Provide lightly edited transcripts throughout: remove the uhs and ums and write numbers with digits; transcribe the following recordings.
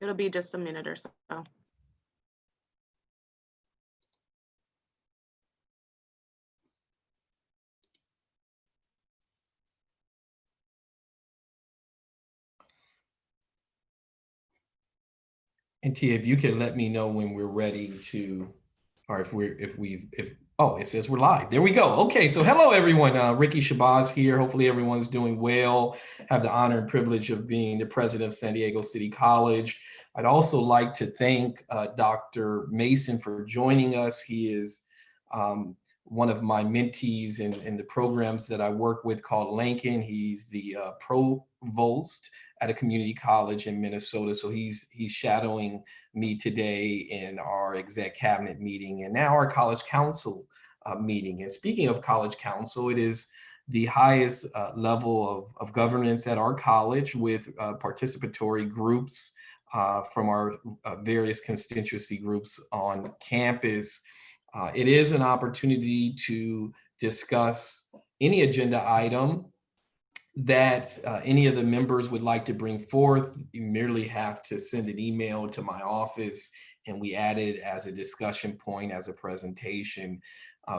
It'll be just a minute or so. And Tia, if you can let me know when we're ready to, or oh, it says we're live. There we go. Okay, so hello everyone. Ricky Shabazz here. Hopefully everyone's doing well. Have the honor and privilege of being the president of San Diego City College. I'd also like to thank Dr. Mason for joining us. He is one of my mentees in the programs that I work with called Lincoln. He's the provost at a community college in Minnesota. So he's shadowing me today in our exec cabinet meeting and now our college council meeting. And speaking of college council, it is the highest level of governance at our college with participatory groups from our various constituency groups on campus. It is an opportunity to discuss any agenda item that any of the members would like to bring forth. You merely have to send an email to my office and we add it as a discussion point, as a presentation.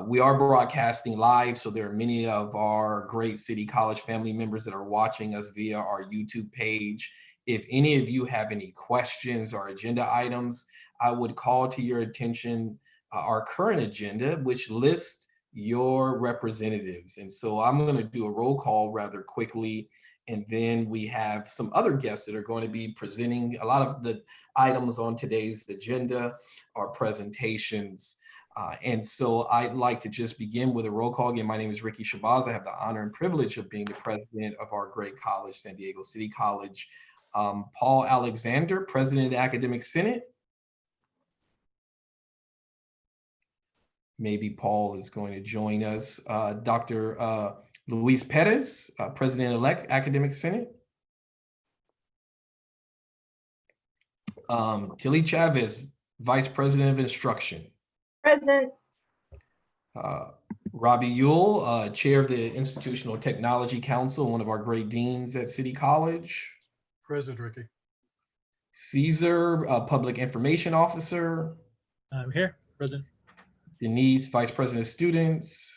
We are broadcasting live, so there are many of our great City College family members that are watching us via our YouTube page. If any of you have any questions or agenda items, I would call to your attention our current agenda, which lists your representatives. And so I'm going to do a roll call rather quickly. And then we have some other guests that are going to be presenting a lot of the items on today's agenda, our presentations. And so I'd like to just begin with a roll call. Again, my name is Ricky Shabazz. I have the honor and privilege of being the president of our great college, San Diego City College. Paul Alexander, president of the Academic Senate. Maybe Paul is going to join us. Dr. Luis Perez, President-elect, Academic Senate. Tilly Chavez, Vice President of Instruction. Present. Robbie Yule, Chair of the Institutional Technology Council, one of our great deans at City College. Present, Ricky. Caesar, Public Information Officer. I'm here, present. Denise, Vice President of Students.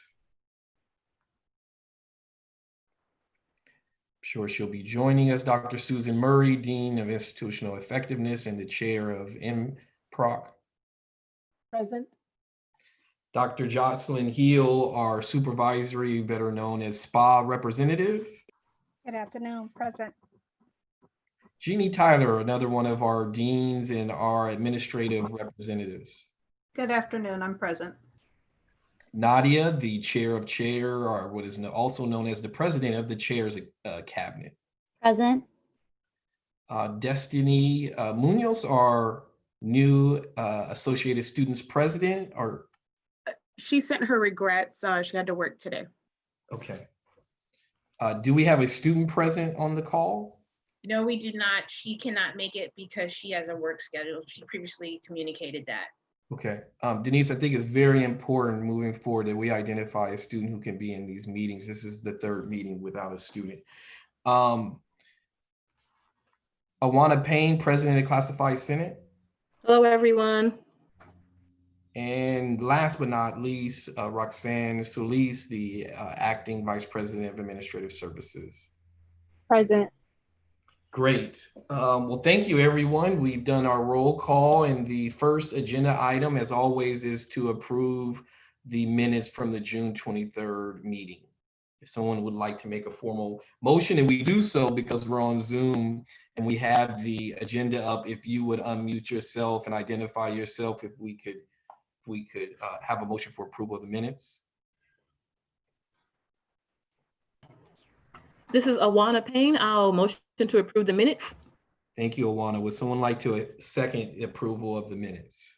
I'm sure she'll be joining us. Dr. Susan Murray, Dean of Institutional Effectiveness and the Chair of MPROC. Present. Dr. Jocelyn Heel, our supervisory, better known as SPA representative. Good afternoon. Present. Jeannie Tyler, another one of our deans and our administrative representatives. Good afternoon. I'm present. Nadia, the chair of chair, or what is also known as the president of the chair's cabinet. Present. Destiny Munoz, our new Associated Students president, or She sent her regrets. She had to work today. okay. Do we have a student present on the call? No, we do not. She cannot make it because she has a work schedule. She previously communicated that. Okay. Denise, I think it's very important moving forward that we identify a student who can be in these meetings. This is the third meeting without a student. Awana Payne, President of Classified Senate. Hello, everyone. And last but not least, Roxanne Solis, the Acting Vice President of Administrative Services. Present. Great. Well, thank you, everyone. We've done our roll call, and the first agenda item, as always, is to approve the minutes from the June 23rd meeting. If someone would like to make a formal motion, and we do so because we're on Zoom and we have the agenda up, if you would unmute yourself and identify yourself, if we could have a motion for approval of the minutes. This is Awana Payne. I'll motion to approve the minutes. Thank you, Awana. Would someone like to second approval of the minutes?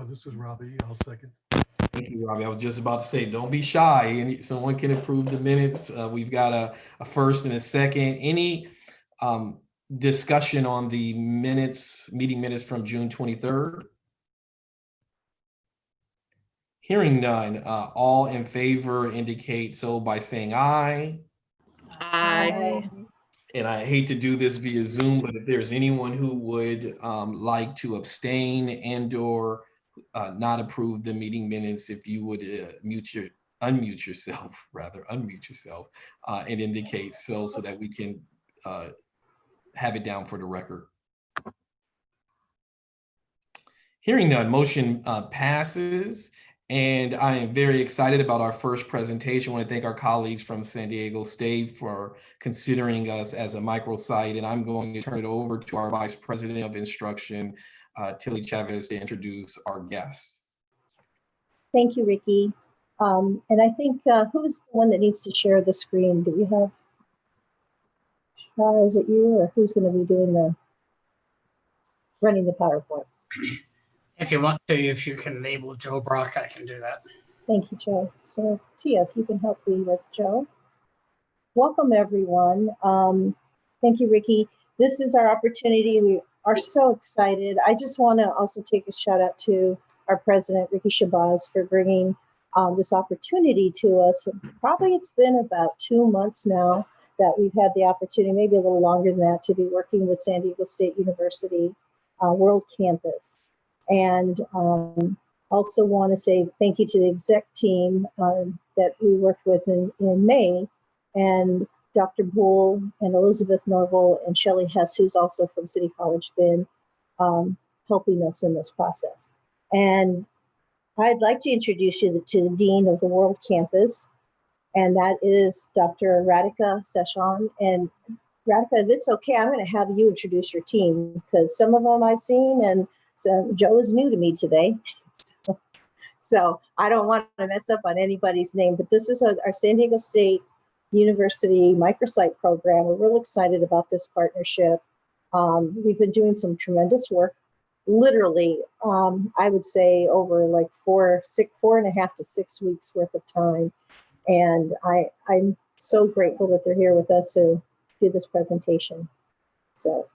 This is Robbie. I'll second. Thank you, Robbie. I was just about to say, don't be shy. And someone can approve the minutes. We've got a first and a second. Any discussion on the meeting minutes from June 23rd? Hearing none, all in favor indicate so by saying aye. Aye. And I hate to do this via Zoom, but if there's anyone who would like to abstain and/or not approve the meeting minutes, if you would unmute yourself, and indicate so that we can have it down for the record. Hearing none, motion passes. And I am very excited about our first presentation. I want to thank our colleagues from San Diego State for considering us as a microsite. And I'm going to turn it over to our Vice President of Instruction, Tilly Chavez, to introduce our guests. Thank you, Ricky. And I think who's the one that needs to share the screen? Do we have, Shara, is it you or who's going to be doing running the PowerPoint? If you want to, if you can enable Joe Brock, I can do that. Thank you, Joe. So Tia, if you can help me with Joe. Welcome, everyone. Thank you, Ricky. This is our opportunity. We are so excited. I just want to also take a shout out to our president, Ricky Shabazz, for bringing this opportunity to us. Probably it's been about 2 months now that we've had the opportunity, maybe a little longer than that, to be working with San Diego State University World Campus. And also want to say thank you to the exec team that we worked with in May, and Dr. Bull and Elizabeth Norval and Shelley Hess, who's also from City College, been helping us in this process. And I'd like to introduce you to the Dean of the World Campus, and that is Dr. Radhika Seshan. And Radhika, if it's okay, I'm going to have you introduce your team, because some of them I've seen, and so Joe is new to me today. So I don't want to mess up on anybody's name, but this is our San Diego State University microsite program. We're real excited about this partnership. We've been doing some tremendous work, literally, I would say over like 4.5 to 6 weeks worth of time. And I'm so grateful that they're here with us to do this presentation. So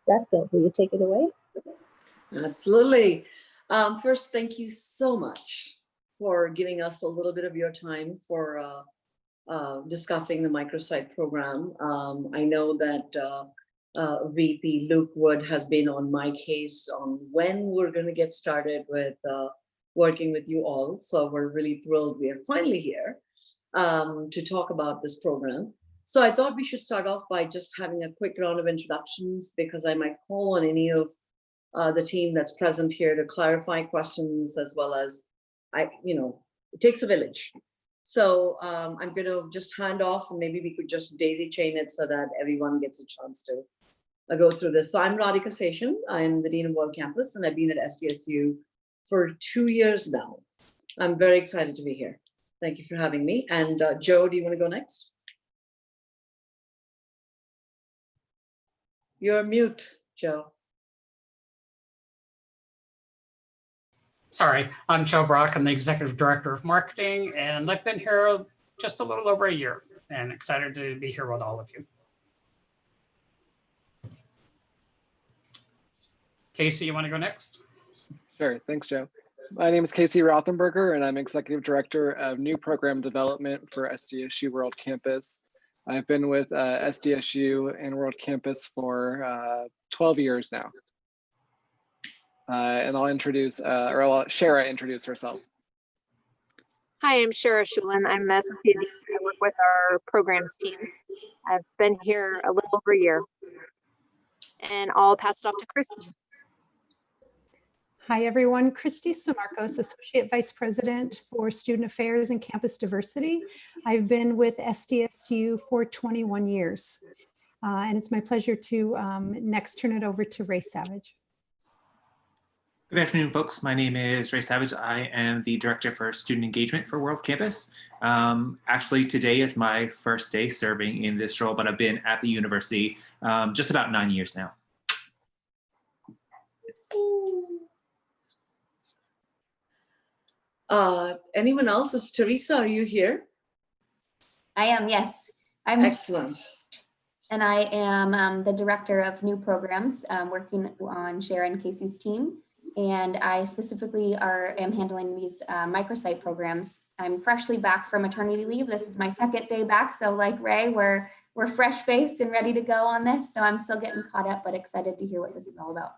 Radhika, will you take it away? Absolutely. First, thank you so much for giving us a little bit of your time for discussing the microsite program. I know that VP Luke Wood has been on my case on when we're going to get started with working with you all. So we're really thrilled we are finally here to talk about this program. So I thought we should start off by just having a quick round of introductions, because I might call on any of the team that's present here to clarify questions, as well as it takes a village. So I'm going to just hand off, and maybe we could just daisy chain it so that everyone gets a chance to go through this. So I'm Radhika Seshan. I'm the Dean of World Campus, and I've been at SDSU for 2 years now. I'm very excited to be here. Thank you for having me. And Joe, do you want to go next? You're mute, Joe. Sorry, I'm Joe Brock. I'm the Executive Director of Marketing, and I've been here just a little over a year, and excited to be here with all of you. Casey, you want to go next? Sure, thanks, Joe. My name is Casey Rothenberger, and I'm Executive Director of New Program Development for SDSU World Campus. I've been with SDSU and World Campus for 12 years now. And I'll introduce, or I'll let Shara introduce herself. Hi, I'm Shara Shulin. I'm an associate. I work with our programs team. I've been here a little over a year. And I'll pass it off to Christy. Hi, everyone. Christy Samarcos, Associate Vice President for Student Affairs and Campus Diversity. I've been with SDSU for 21 years. And it's my pleasure to next turn it over to Ray Savage. Good afternoon, folks. My name is Ray Savage. I am the Director for Student Engagement for World Campus. Actually, today is my first day serving in this role, but I've been at the university just about 9 years now. Anyone else? Is Teresa, are you here? I am, yes. I'm excellent. And I am the Director of New Programs, working on Sharon Casey's team. and I specifically am handling these microsite programs. I'm freshly back from maternity leave. This is my second day back, so like Ray, we're fresh-faced and ready to go on this. So I'm still getting caught up, but excited to hear what this is all about.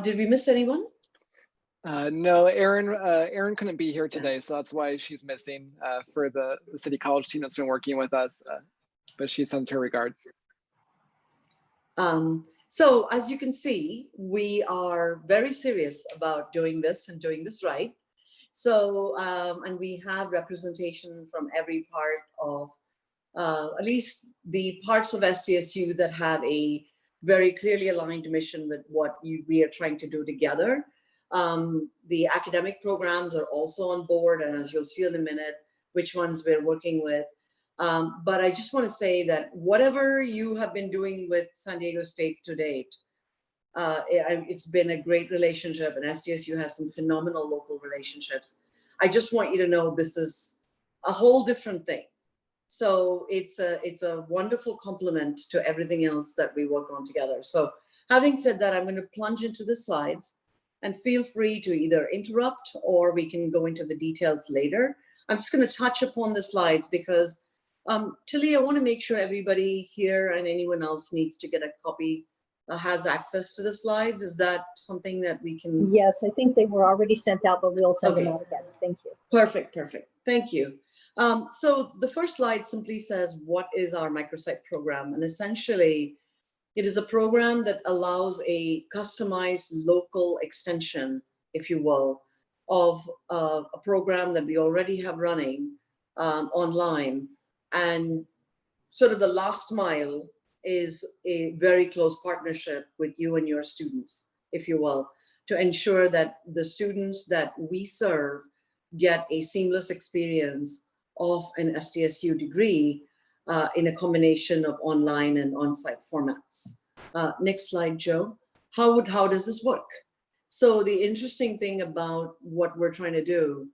Did we miss anyone? No, Erin couldn't be here today, so that's why she's missing for the City College team that's been working with us, but she sends her regards. So as you can see, we are very serious about doing this and doing this right. So, and we have representation from every part of, at least the parts of SDSU that have a very clearly aligned mission with what we are trying to do together. The academic programs are also on board, and as you'll see in a minute, which ones we're working with. But I just want to say that whatever you have been doing with San Diego State to date, it's been a great relationship, and SDSU has some phenomenal local relationships. I just want you to know this is a whole different thing. So it's a wonderful complement to everything else that we work on together. So having said that, I'm going to plunge into the slides, and feel free to either interrupt or we can go into the details later. I'm just going to touch upon the slides because Tilly, I want to make sure everybody here and anyone else needs to get a copy, has access to the slides. Is that something that we can? Yes, I think they were already sent out, but we'll send them Okay. out again. Thank you. Perfect, perfect. Thank you. So the first slide simply says, what is our microsite program? And essentially, it is a program that allows a customized local extension, if you will, of a program that we already have running online. And sort of the last mile is a very close partnership with you and your students, if you will, to ensure that the students that we serve get a seamless experience of an SDSU degree in a combination of online and on-site formats. Next slide, Joe. How does this work? So the interesting thing about what we're trying to do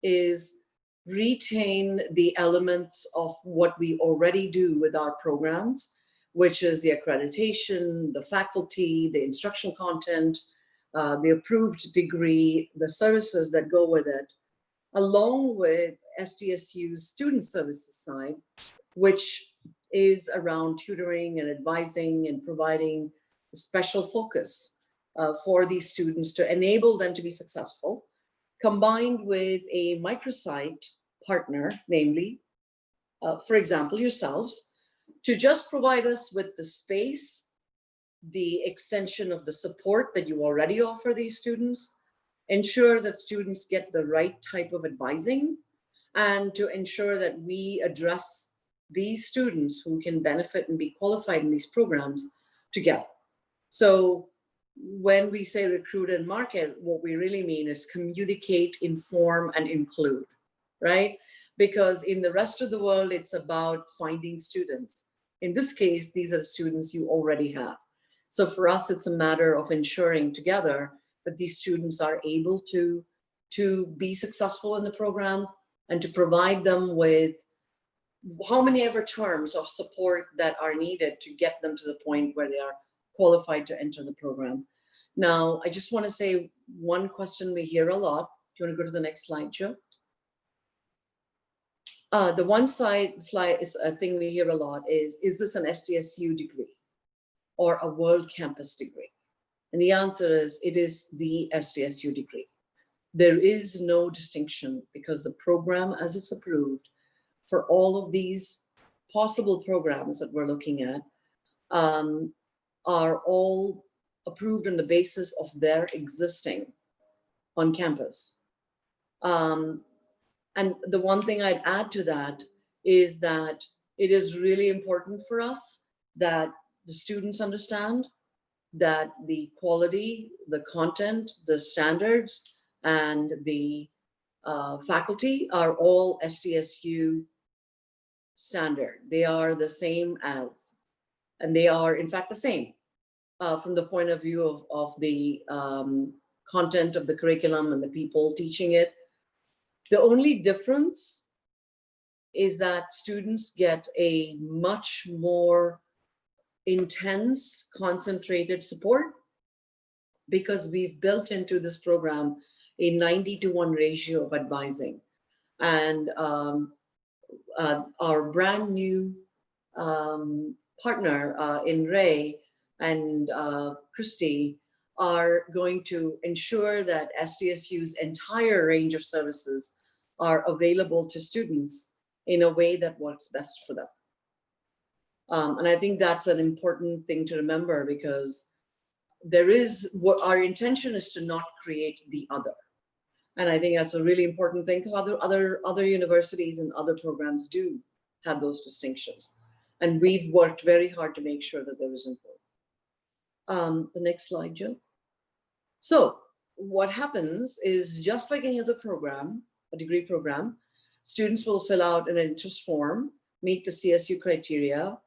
is retain the elements of what we already do with our programs, which is the accreditation, the faculty, the instructional content, the approved degree, the services that go with it, along with SDSU's student services side, which is around tutoring and advising and providing a special focus for these students to enable them to be successful, combined with a microsite partner, namely, for example, yourselves, to just provide us with the space, the extension of the support that you already offer these students, ensure that students get the right type of advising, and to ensure that we address these students who can benefit and be qualified in these programs together. So when we say recruit and market, what we really mean is communicate, inform, and include, right? Because in the rest of the world, it's about finding students. In this case, these are the students you already have. So for us, it's a matter of ensuring together that these students are able to be successful in the program and to provide them with how many ever terms of support that are needed to get them to the point where they are qualified to enter the program. Now, I just want to say one question we hear a lot. Do you want to go to the next slide, Joe? The one slide is a thing we hear a lot is this an SDSU degree or a World Campus degree? And the answer is, it is the SDSU degree. There is no distinction because the program as it's approved for all of these possible programs that we're looking at are all approved on the basis of their existing on campus. And the one thing I'd add to that is that it is really important for us that the students understand that the quality, the content, the standards, and the faculty are all SDSU standard. They are the same as, and they are in fact the same from the point of view of the content of the curriculum and the people teaching it. The only difference is that students get a much more intense, concentrated support because we've built into this program a 90-to-1 ratio of advising. And our brand new partner in Ray and Christy are going to ensure that SDSU's entire range of services are available to students in a way that works best for them. And I think that's an important thing to remember, because there is what our intention is to not create the other. And I think that's a really important thing, because other universities and other programs do have those distinctions. And we've worked very hard to make sure that there isn't one. The next slide, Jill. So what happens is, just like any other program, a degree program, students will fill out an interest form, meet the CSU criteria,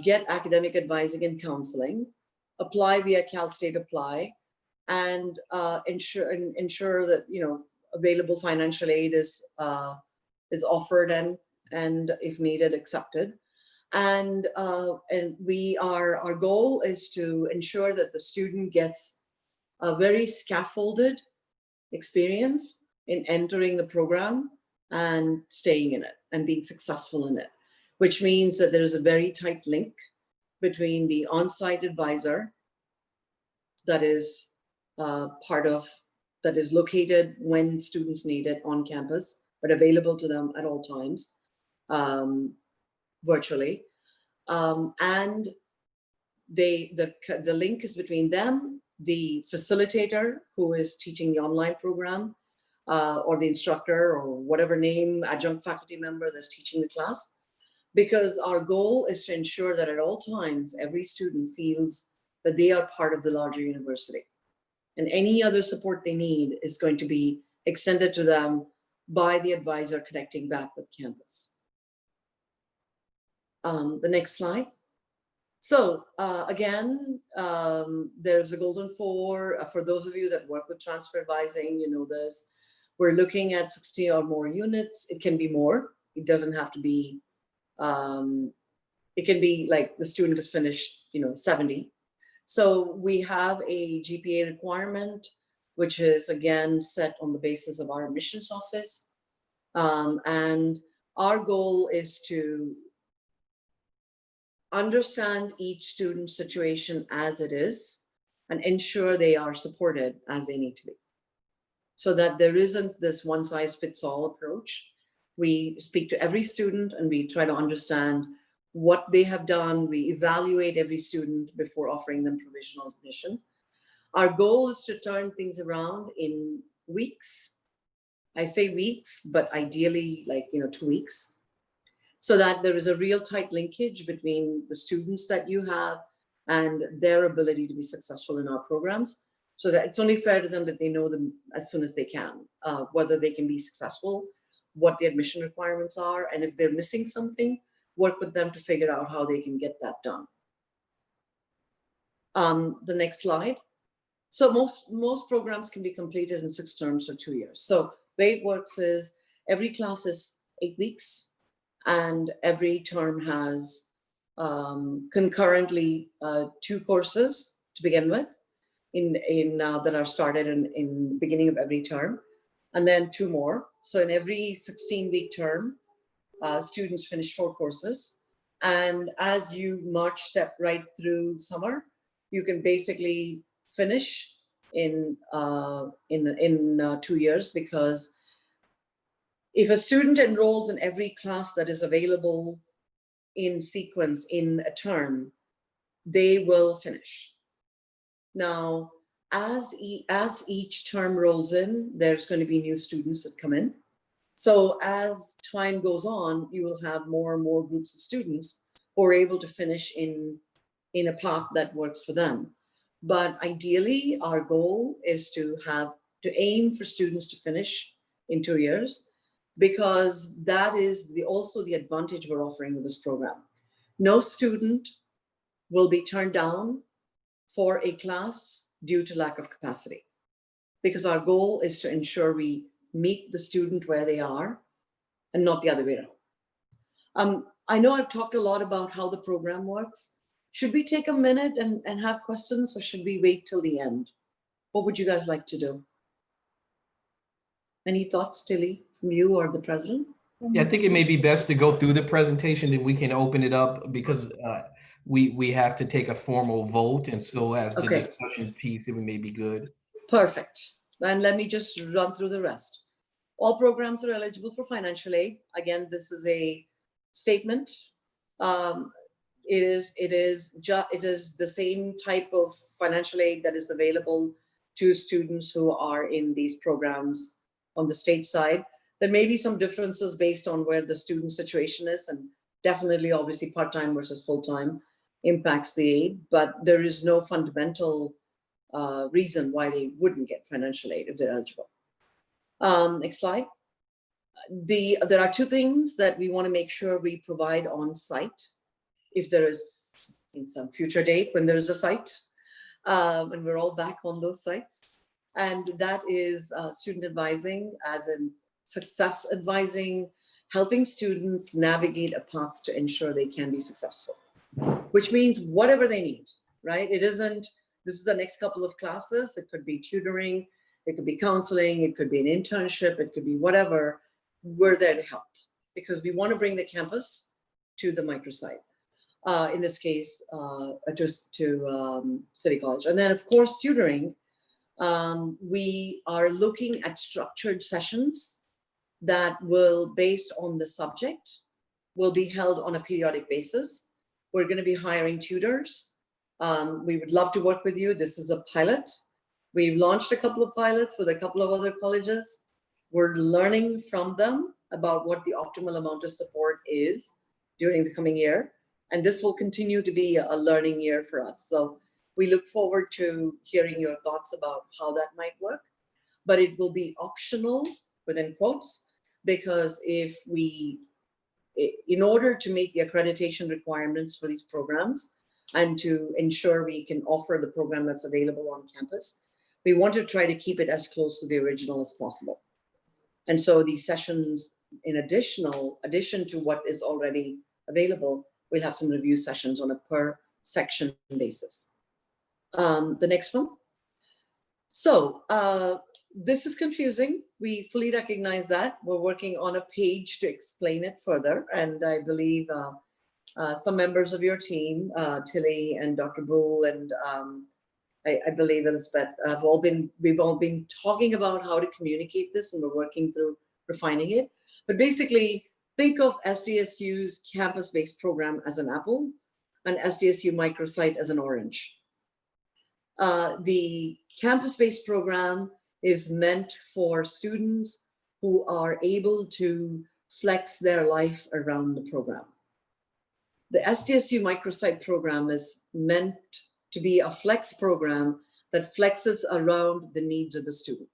get academic advising and counseling, apply via Cal State Apply, and ensure that available financial aid is offered and if needed, accepted. And our goal is to ensure that the student gets a very scaffolded experience in entering the program and staying in it and being successful in it, which means that there is a very tight link between the on-site advisor that is that is located when students need it on campus, but available to them at all times, virtually. And the link is between them, the facilitator who is teaching the online program, or the instructor, or whatever name, adjunct faculty member that's teaching the class. Because our goal is to ensure that at all times, every student feels that they are part of the larger university. And any other support they need is going to be extended to them by the advisor connecting back with campus. The next slide. So again, there's a golden four. For those of you that work with transfer advising, you know this. We're looking at 60 or more units. It can be more. It doesn't have to be, it can be like the student has finished, 70. So we have a GPA requirement, which is again set on the basis of our admissions office. And our goal is to understand each student's situation as it is and ensure they are supported as they need to be. So that there isn't this one size fits all approach. We speak to every student and we try to understand what they have done. We evaluate every student before offering them provisional admission. Our goal is to turn things around in weeks. I say weeks, but ideally 2 weeks, so that there is a real tight linkage between the students that you have and their ability to be successful in our programs. So that it's only fair to them that they know them as soon as they can, whether they can be successful, what the admission requirements are, and if they're missing something, work with them to figure out how they can get that done. The next slide. So most programs can be completed in 6 terms or 2 years. So the way it works is every class is 8 weeks and every term has concurrently 2 courses to begin with that are started in beginning of every term, and then 2 more. So in every 16-week term, students finish 4 courses. And as you march step right through summer, you can basically finish in 2 years, because if a student enrolls in every class that is available in sequence in a term, they will finish. Now, as each term rolls in, there's going to be new students that come in. So as time goes on, you will have more and more groups of students who are able to finish in a path that works for them. But ideally, our goal is to aim for students to finish in 2 years, because that is also the advantage we're offering with this program. No student will be turned down for a class due to lack of capacity, because our goal is to ensure we meet the student where they are and not the other way around. I know I've talked a lot about how the program works. Should we take a minute and have questions, or should we wait till the end? What would you guys like to do? Any thoughts, Tilly, from you or the president? Yeah, I think it may be best to go through the presentation, then we can open it up because we have to take a formal vote, and so as the Okay. discussion piece, it may be good. Perfect. And let me just run through the rest. All programs are eligible for financial aid. Again, this is a statement. It is the same type of financial aid that is available to students who are in these programs on the state side. There may be some differences based on where the student situation is, and definitely, obviously, part-time versus full-time impacts the aid, but there is no fundamental reason why they wouldn't get financial aid if they're eligible. Next slide. There are two things that we want to make sure we provide on site if there is in some future date when there is a site, and we're all back on those sites. And that is student advising, as in success advising, helping students navigate a path to ensure they can be successful, which means whatever they need, right? It isn't, this is the next couple of classes. It could be tutoring, it could be counseling, it could be an internship, it could be whatever. We're there to help because we want to bring the campus to the microsite. In this case, just to City College. And then of course, tutoring, we are looking at structured sessions that will, based on the subject, will be held on a periodic basis. We're going to be hiring tutors. We would love to work with you. This is a pilot. We've launched a couple of pilots with a couple of other colleges. We're learning from them about what the optimal amount of support is during the coming year. And this will continue to be a learning year for us. So we look forward to hearing your thoughts about how that might work, but it will be optional within quotes, because in order to meet the accreditation requirements for these programs and to ensure we can offer the program that's available on campus, we want to try to keep it as close to the original as possible. And so these sessions, in addition to what is already available, we'll have some review sessions on a per section basis. The next one. So this is confusing. We fully recognize that. We're working on a page to explain it further. And I believe some members of your team, Tilly and Dr. Bull and I believe Elizabeth, we've all been talking about how to communicate this, and we're working through refining it. But basically, think of SDSU's campus-based program as an apple and SDSU microsite as an orange. The campus-based program is meant for students who are able to flex their life around the program. The SDSU microsite program is meant to be a flex program that flexes around the needs of the student.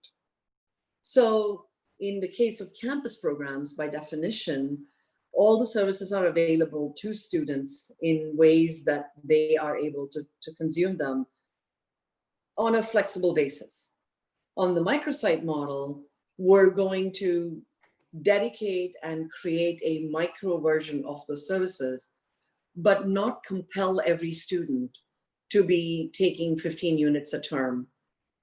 So in the case of campus programs, by definition, all the services are available to students in ways that they are able to consume them on a flexible basis. On the microsite model, we're going to dedicate and create a micro version of the services, but not compel every student to be taking 15 units a term.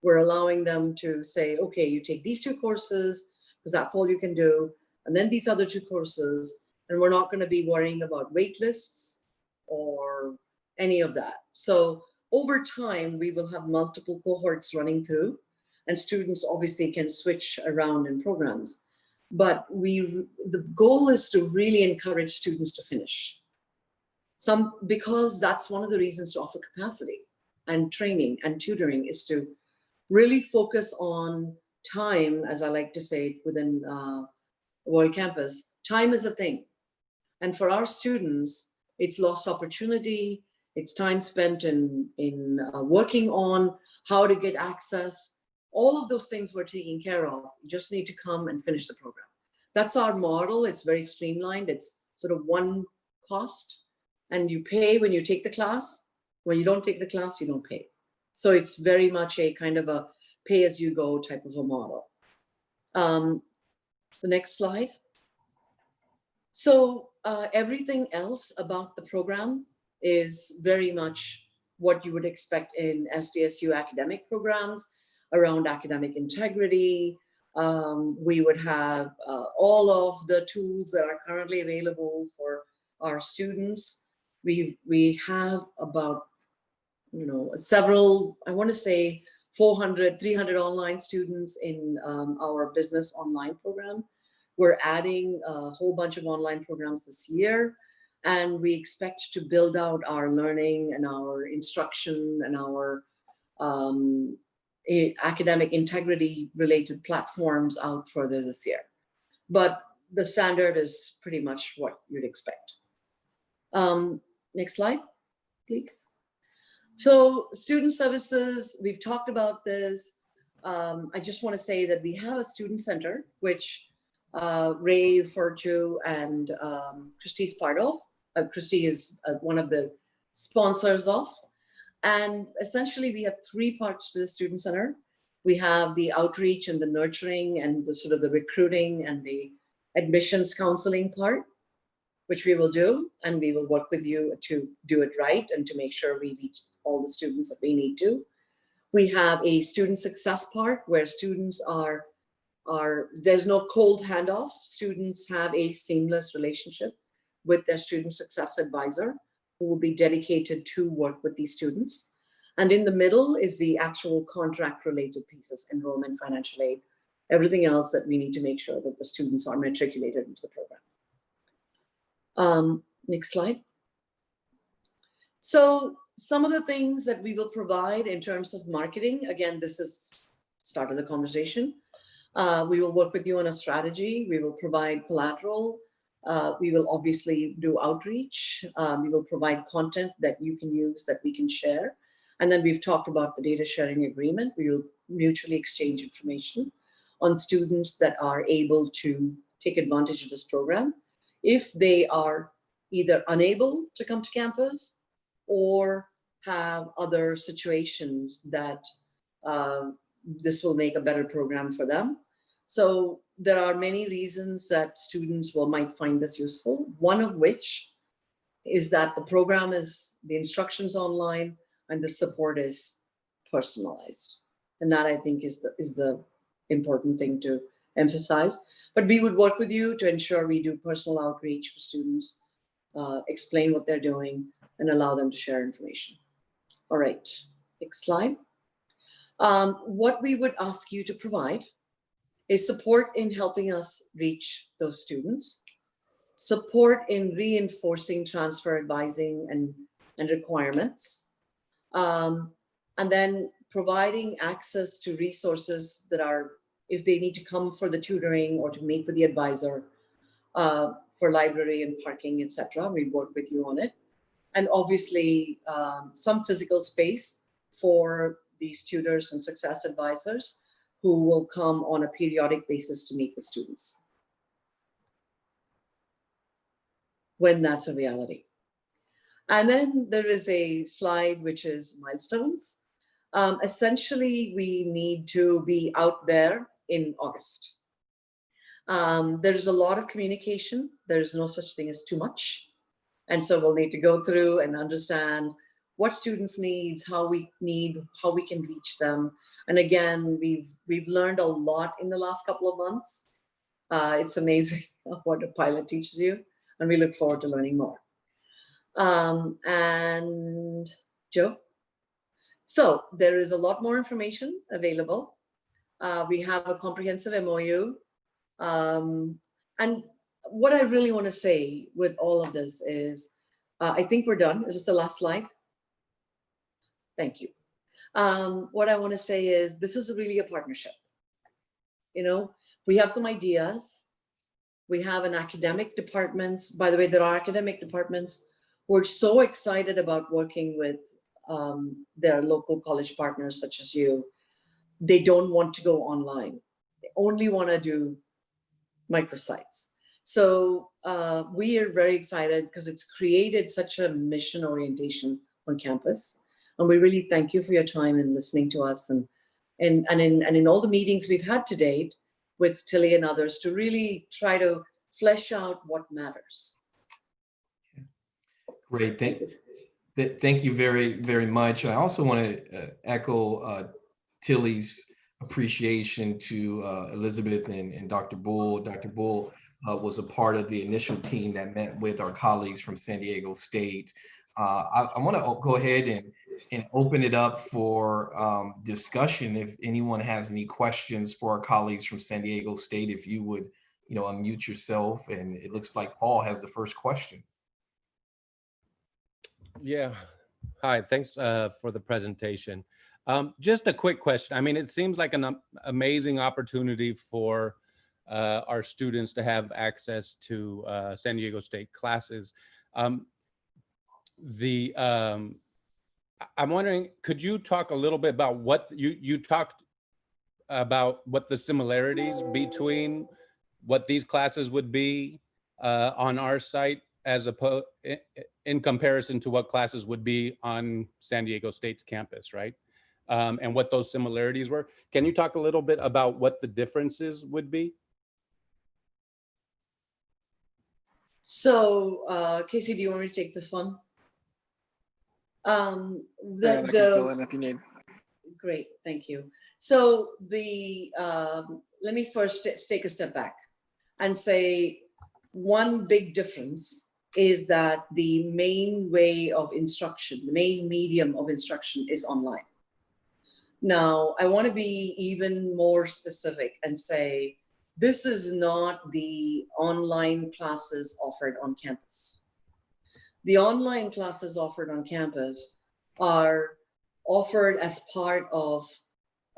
We're allowing them to say, okay, you take these 2 courses, because that's all you can do, and then these other 2 courses, and we're not going to be worrying about wait lists or any of that. So over time, we will have multiple cohorts running through, and students obviously can switch around in programs. But the goal is to really encourage students to finish. Because that's one of the reasons to offer capacity and training and tutoring, is to really focus on time, as I like to say within World Campus. Time is a thing. And for our students, it's lost opportunity. It's time spent in working on how to get access. All of those things we're taking care of. You just need to come and finish the program. That's our model. It's very streamlined. It's sort of one cost. And you pay when you take the class. When you don't take the class, you don't pay. So it's very much a kind of a pay-as-you-go type of a model. The next slide. So everything else about the program is very much what you would expect in SDSU academic programs. around academic integrity. We would have all of the tools that are currently available for our students. We have about, several, I want to say 400, 300 online students in our business online program. We're adding a whole bunch of online programs this year, and we expect to build out our learning and our instruction and our academic integrity related platforms out further this year. But the standard is pretty much what you'd expect. Next slide, please. So student services, we've talked about this. I just want to say that we have a student center, which Ray referred to and Christy's part of. Christy is one of the sponsors of. And essentially we have three parts to the student center. We have the outreach and the nurturing and the sort of the recruiting and the admissions counseling part, which we will do, and we will work with you to do it right and to make sure we reach all the students that we need to. We have a student success part where students there's no cold handoff. Students have a seamless relationship with their student success advisor who will be dedicated to work with these students. And in the middle is the actual contract related pieces, enrollment, financial aid, everything else that we need to make sure that the students are matriculated into the program. Next slide. So some of the things that we will provide in terms of marketing, again, this is start of the conversation. We will work with you on a strategy. We will provide collateral. We will obviously do outreach. We will provide content that you can use, that we can share. And then we've talked about the data sharing agreement. We will mutually exchange information on students that are able to take advantage of this program if they are either unable to come to campus or have other situations that this will make a better program for them. So there are many reasons that students might find this useful. One of which is that the program is, the instructions online and the support is personalized. And that I think is the important thing to emphasize. But we would work with you to ensure we do personal outreach for students, explain what they're doing, and allow them to share information. All right, next slide. What we would ask you to provide is support in helping us reach those students, support in reinforcing transfer advising and requirements, and then providing access to resources that are, if they need to come for the tutoring or to meet with the advisor for library and parking, etc., we work with you on it. And obviously some physical space for these tutors and success advisors who will come on a periodic basis to meet with students when that's a reality. And then there is a slide which is milestones. Essentially, we need to be out there in August. There's a lot of communication. There's no such thing as too much. And so we'll need to go through and understand what students needs, how we can reach them. And again, we've learned a lot in the last couple of months. It's amazing what a pilot teaches you, and we look forward to learning more. And Joe? So there is a lot more information available. We have a comprehensive MOU. And what I really want to say with all of this is, I think we're done. Is this the last slide? Thank you. What I want to say is this is really a partnership. You know, we have some ideas. We have an academic departments. By the way, there are academic departments who are so excited about working with their local college partners such as you. They don't want to go online. They only want to do microsites. So we are very excited because it's created such a mission orientation on campus. And we really thank you for your time and listening to us and in all the meetings we've had to date with Tilly and others to really try to flesh out what matters. Great, thank you very, very much. I also want to echo Tilly's appreciation to Elizabeth and Dr. Bull. Dr. Bull was a part of the initial team that met with our colleagues from San Diego State. I want to go ahead and open it up for discussion. If anyone has any questions for our colleagues from San Diego State, if you would, unmute yourself. And it looks like Paul has the first question. Yeah. Hi, thanks for the presentation. Just a quick question. I mean, it seems like an amazing opportunity for our students to have access to San Diego State classes. I'm wondering, could you talk a little bit about what you talked about, what the similarities between what these classes would be on our site as opposed in comparison to what classes would be on San Diego State's campus, right? And what those similarities were. Can you talk a little bit about what the differences would be? So, Casey, do you want me to take this one? I can fill in if you need. Great, thank you. So let me first take a step back and say one big difference is that the main way of instruction, the main medium of instruction is online. Now, I want to be even more specific and say, this is not the online classes offered on campus. The online classes offered on campus are offered as part of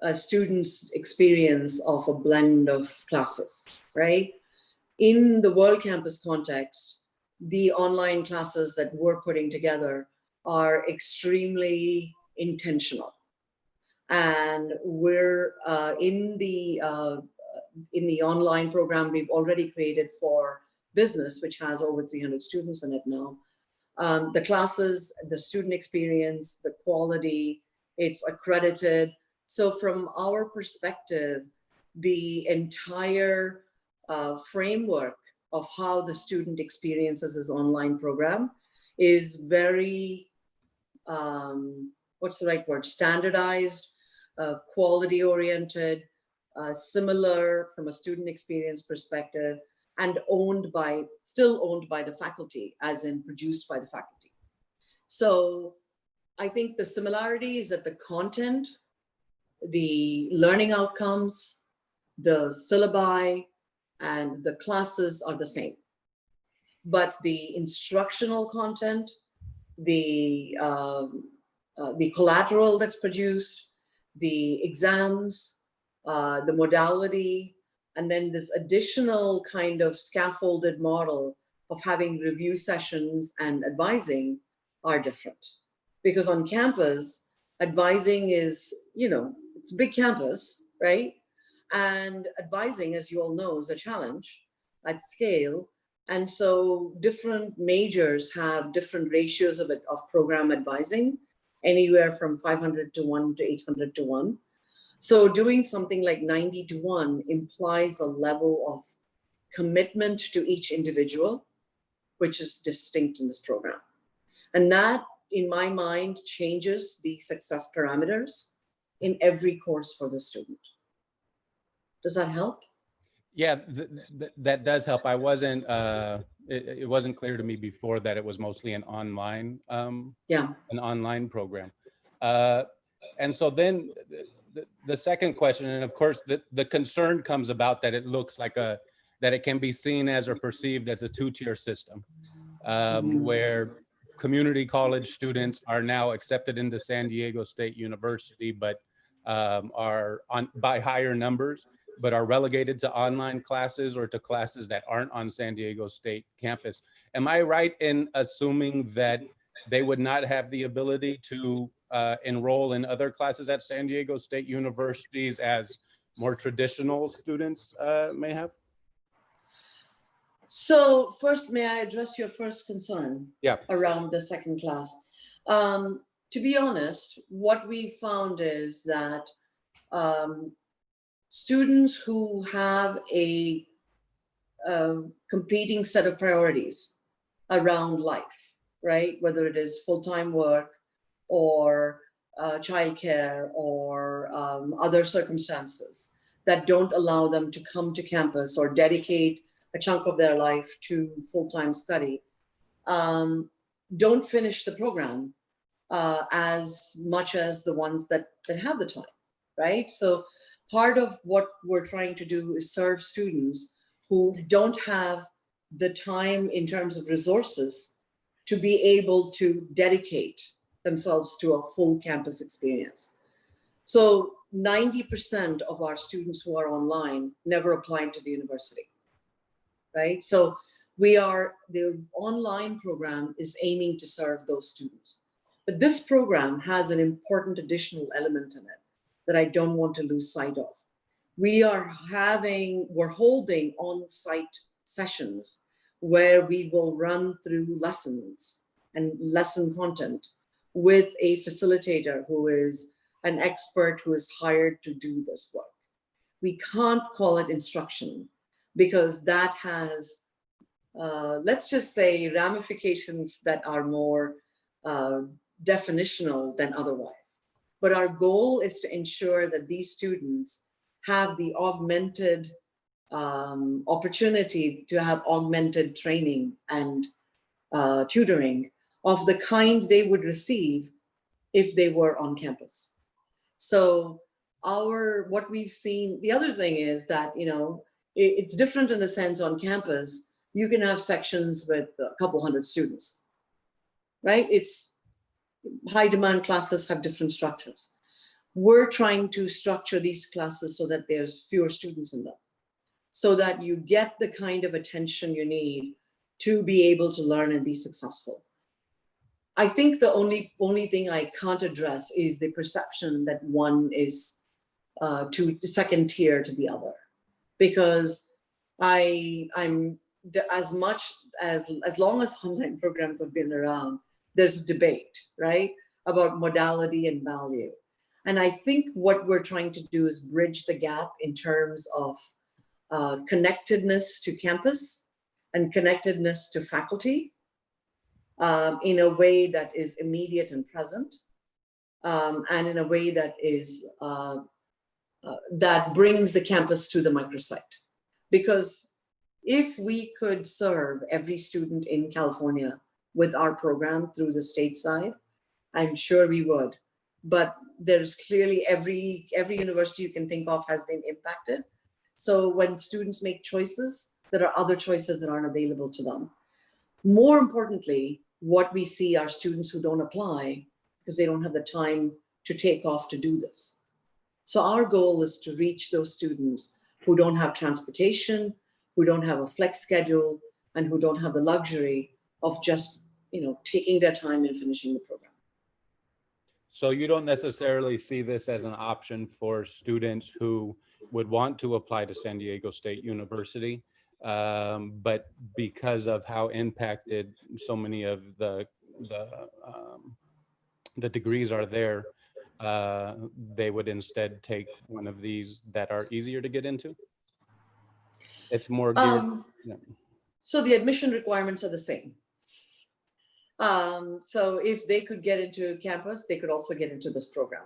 a student's experience of a blend of classes, right? In the World Campus context, the online classes that we're putting together are extremely intentional. And we're in the online program we've already created for business, which has over 300 students in it now. The classes, the student experience, the quality, it's accredited. So from our perspective, the entire framework of how the student experiences this online program is very, what's the right word? Standardized, quality oriented, similar from a student experience perspective, and still owned by the faculty, as in produced by the faculty. So I think the similarity is that the content, the learning outcomes, the syllabi, and the classes are the same. But the instructional content, the collateral that's produced, the exams, the modality, and then this additional kind of scaffolded model of having review sessions and advising are different. Because on campus, advising is, it's a big campus, right? And advising, as you all know, is a challenge at scale. And so different majors have different ratios of program advising, anywhere from 500 to 1 to 800 to 1. So doing something like 90 to 1 implies a level of commitment to each individual, which is distinct in this program. And that, in my mind, changes the success parameters in every course for the student. Does that help? Yeah, that does help. I wasn't, it wasn't clear to me before that it was mostly an online, an online program. And so then the second question, and of course the concern comes about that it looks like that it can be seen as or perceived as a two-tier system, where community college students are now accepted into San Diego State University, but are by higher numbers, but are relegated to online classes or to classes that aren't on San Diego State campus. Am I right in assuming that they would not have the ability to enroll in other classes at San Diego State Universities as more traditional students may have? So first, may I address your first concern around the second class? To be honest, what we found is that students who have a competing set of priorities around life, right? Whether it is full-time work or childcare or other circumstances that don't allow them to come to campus or dedicate a chunk of their life to full-time study, don't finish the program as much as the ones that have the time, right? So part of what we're trying to do is serve students who don't have the time in terms of resources to be able to dedicate themselves to a full campus experience. So 90% of our students who are online never applied to the university, right? So the online program is aiming to serve those students. But this program has an important additional element in it that I don't want to lose sight of. We're holding on-site sessions where we will run through lessons and lesson content with a facilitator who is an expert who is hired to do this work. We can't call it instruction because that has, let's just say, ramifications that are more definitional than otherwise. But our goal is to ensure that these students have the augmented opportunity to have augmented training and tutoring of the kind they would receive if they were on campus. So what we've seen, the other thing is that, it's different in the sense on campus, you can have sections with a couple hundred students, right? It's high demand classes have different structures. We're trying to structure these classes so that there's fewer students in them, so that you get the kind of attention you need to be able to learn and be successful. I think the only thing I can't address is the perception that one is second tier to the other, because I'm as long as online programs have been around, there's debate, right, about modality and value. And I think what we're trying to do is bridge the gap in terms of connectedness to campus and connectedness to faculty in a way that is immediate and present, and in a way that is that brings the campus to the microsite. Because if we could serve every student in California with our program through the state side, I'm sure we would. But there's clearly every university you can think of has been impacted. So when students make choices, there are other choices that aren't available to them. More importantly, what we see are students who don't apply because they don't have the time to take off to do this. So our goal is to reach those students who don't have transportation, who don't have a flex schedule, and who don't have the luxury of just, taking their time and finishing the program. So you don't necessarily see this as an option for students who would want to apply to San Diego State University, but because of how impacted so many of the degrees are there, they would instead take one of these that are easier to get into? It's more geared, So the admission requirements are the same. So if they could get into campus, they could also get into this program.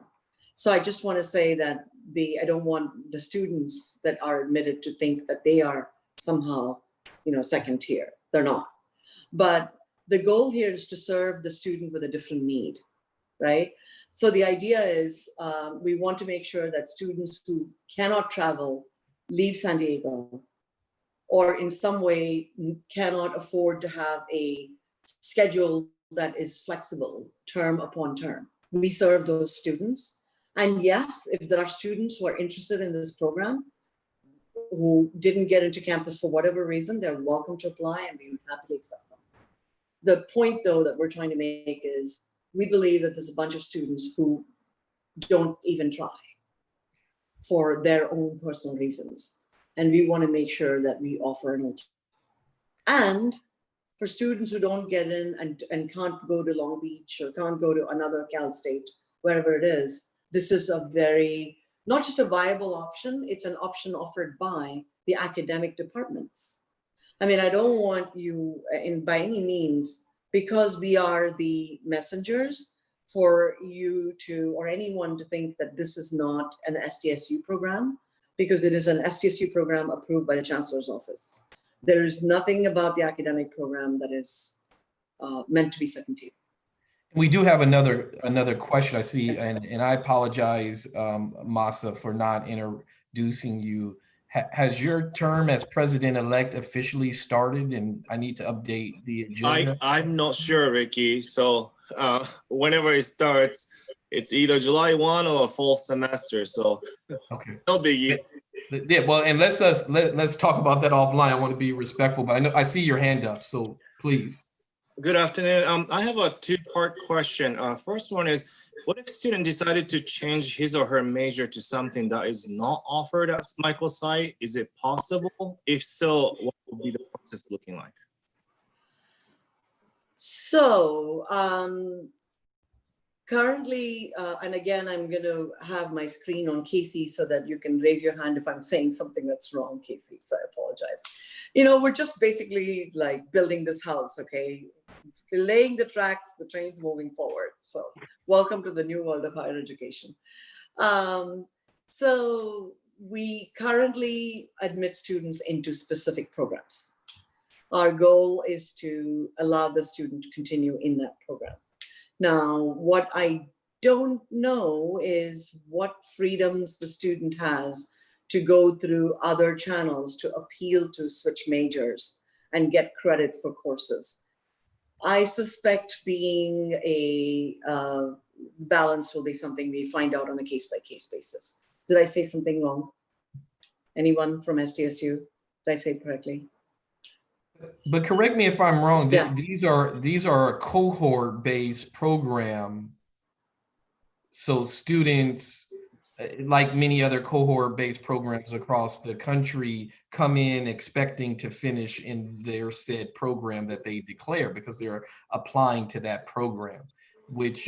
So I just want to say that I don't want the students that are admitted to think that they are somehow, second tier. They're not. But the goal here is to serve the student with a different need, right? So the idea is we want to make sure that students who cannot travel, leave San Diego, or in some way cannot afford to have a schedule that is flexible term upon term. We serve those students. And yes, if there are students who are interested in this program who didn't get into campus for whatever reason, they're welcome to apply and we would happily accept them. The point though that we're trying to make is we believe that there's a bunch of students who don't even try for their own personal reasons. And we want to make sure that we offer an alternative. And for students who don't get in and can't go to Long Beach or can't go to another Cal State, wherever it is, this is a very, not just a viable option, it's an option offered by the academic departments. I mean, I don't want you, by any means, because we are the messengers for you to, or anyone to think that this is not an SDSU program, because it is an SDSU program approved by the Chancellor's Office. There is nothing about the academic program that is meant to be second tier. We do have another question I see, and I apologize, Masa, for not introducing you. Has your term as president-elect officially started? And I need to update the agenda. I'm not sure, Ricky. So whenever it starts, it's either July 1 or a fall semester. So okay, no biggie. Yeah, well, and let's talk about that offline. I want to be respectful, but I know I see your hand up, so please. Good afternoon. I have a two-part question. First one is, what if a student decided to change his or her major to something that is not offered at microsite? Is it possible? If so, what would be the process looking like? So currently, and again, I'm going to have my screen on Casey so that you can raise your hand if I'm saying something that's wrong, Casey. So I apologize. You know, we're just basically like building this house, okay? Laying the tracks, the train's moving forward. So welcome to the new world of higher education. So we currently admit students into specific programs. Our goal is to allow the student to continue in that program. Now, what I don't know is what freedoms the student has to go through other channels to appeal to switch majors and get credit for courses. I suspect being a balance will be something we find out on a case-by-case basis. Did I say something wrong? Anyone from SDSU? Did I say it correctly? But correct me if I'm wrong. Yeah. These are a cohort-based program. So students, like many other cohort-based programs across the country, come in expecting to finish in their said program that they declare because they're applying to that program, which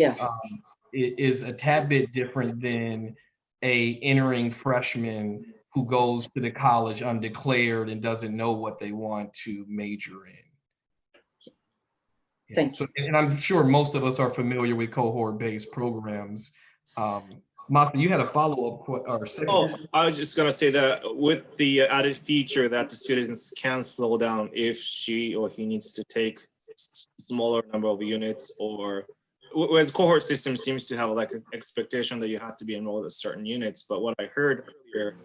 is a tad bit different than a entering freshman who goes to the college undeclared and doesn't know what they want to major in. Yeah. Thank you. And I'm sure most of us are familiar with cohort-based programs. Masa, you had a follow-up or second? Oh, I was just gonna say that with the added feature that the students can slow down if she or he needs to take smaller number of units, or whereas cohort system seems to have like an expectation that you have to be enrolled at certain units. But what I heard earlier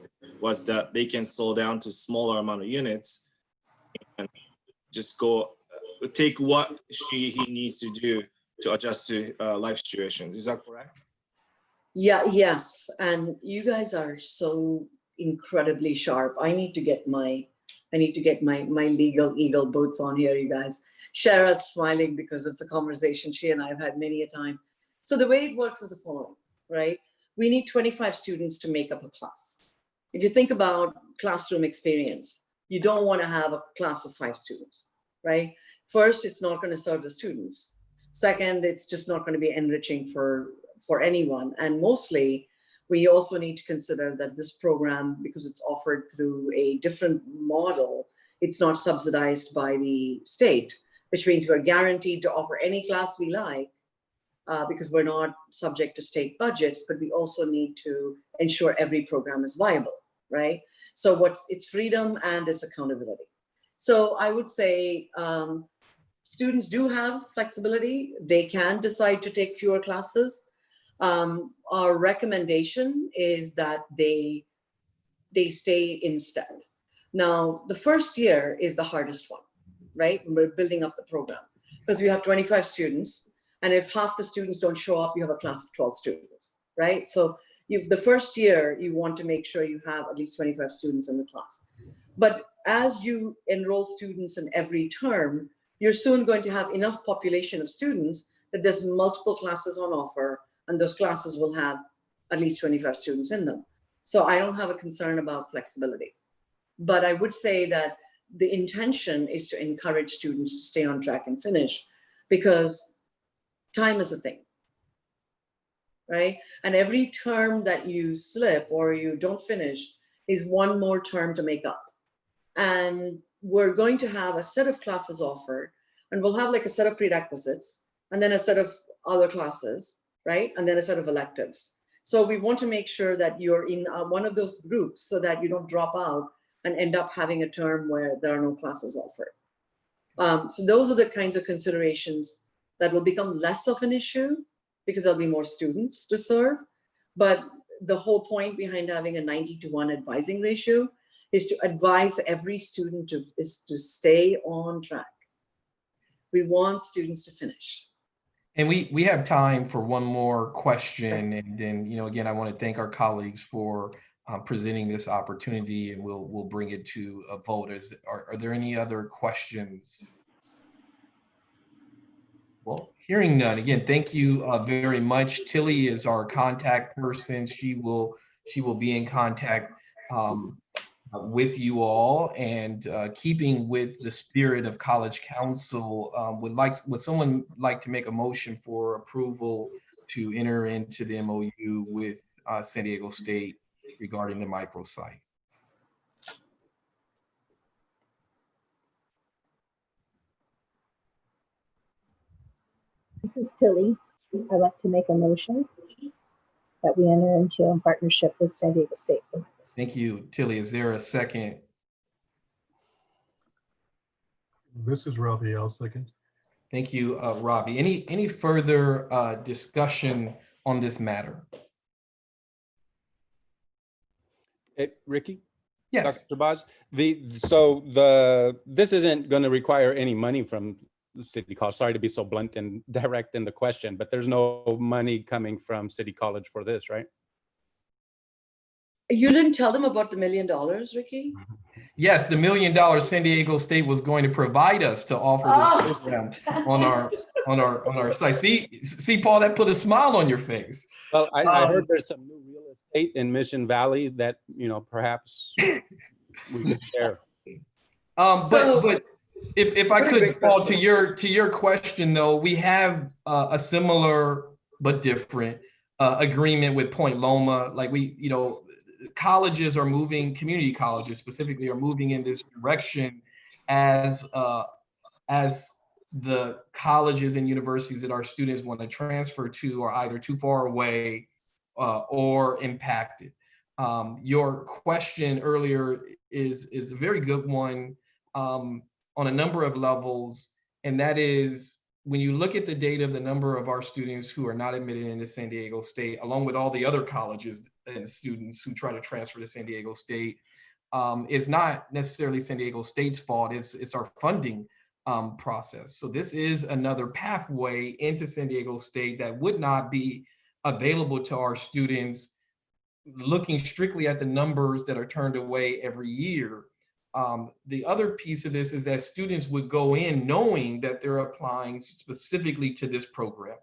was that they can slow down to smaller amount of units and just go take what he needs to do to adjust to life situations. Is that correct? Yeah, yes. And you guys are so incredibly sharp. I need to get my legal eagle boots on here, you guys. Shara's smiling because it's a conversation she and I have had many a time. So the way it works is the following, right? We need 25 students to make up a class. If you think about classroom experience, you don't want to have a class of 5 students, right? First, it's not going to serve the students. Second, it's just not going to be enriching for anyone. And mostly, we also need to consider that this program, because it's offered through a different model, it's not subsidized by the state, which means we're guaranteed to offer any class we like because we're not subject to state budgets, but we also need to ensure every program is viable, right? So it's freedom and it's accountability. So I would say students do have flexibility. They can decide to take fewer classes. Our recommendation is that they stay in STEP. Now, the first year is the hardest one, right? When we're building up the program because we have 25 students. And if half the students don't show up, you have a class of 12 students, right? So the first year, you want to make sure you have at least 25 students in the class. But as you enroll students in every term, you're soon going to have enough population of students that there's multiple classes on offer, and those classes will have at least 25 students in them. So I don't have a concern about flexibility. But I would say that the intention is to encourage students to stay on track and finish, because time is a thing, right? And every term that you slip or you don't finish is one more term to make up. And we're going to have a set of classes offered, and we'll have like a set of prerequisites and then a set of other classes. right? And then a set of electives. So we want to make sure that you're in one of those groups so that you don't drop out and end up having a term where there are no classes offered. So those are the kinds of considerations that will become less of an issue because there'll be more students to serve. But the whole point behind having a 90-to-1 advising ratio is to advise every student to stay on track. We want students to finish. And we have time for one more question, and then, you know, again, I want to thank our colleagues for presenting this opportunity, and we'll bring it to a vote. Are there any other questions? Well, hearing none, again, thank you very much. Tilly is our contact person. She will be in contact with you all, and keeping with the spirit of College Council, would someone like to make a motion for approval to enter into the MOU with San Diego State regarding the microsite? This is Tilly. I'd like to make a motion that we enter into a partnership with San Diego State. Thank you, Tilly. Is there a second? This is Robbie. I'll second. Thank you, Robbie. Any further discussion on this matter? Ricky? Yes. Dr. Shabazz, this isn't going to require any money from the City College. Sorry to be so blunt and direct in the question, but there's no money coming from City College for this, right? You didn't tell them about the $1 million, Ricky? Yes, the $1 million San Diego State was going to provide us to offer this program on our site. See, Paul, that put a smile on your face. Well, I heard there's some new real estate in Mission Valley that, you know, perhaps we could share. But if I could, Paul, to your question though, we have a similar but different agreement with Point Loma. Like colleges are moving, community colleges specifically are moving in this direction as the colleges and universities that our students want to transfer to are either too far away or impacted. Your question earlier is a very good one on a number of levels, and that is when you look at the data of the number of our students who are not admitted into San Diego State, along with all the other colleges and students who try to transfer to San Diego State, it's not necessarily San Diego State's fault, it's our funding process. So this is another pathway into San Diego State that would not be available to our students looking strictly at the numbers that are turned away every year. The other piece of this is that students would go in knowing that they're applying specifically to this program.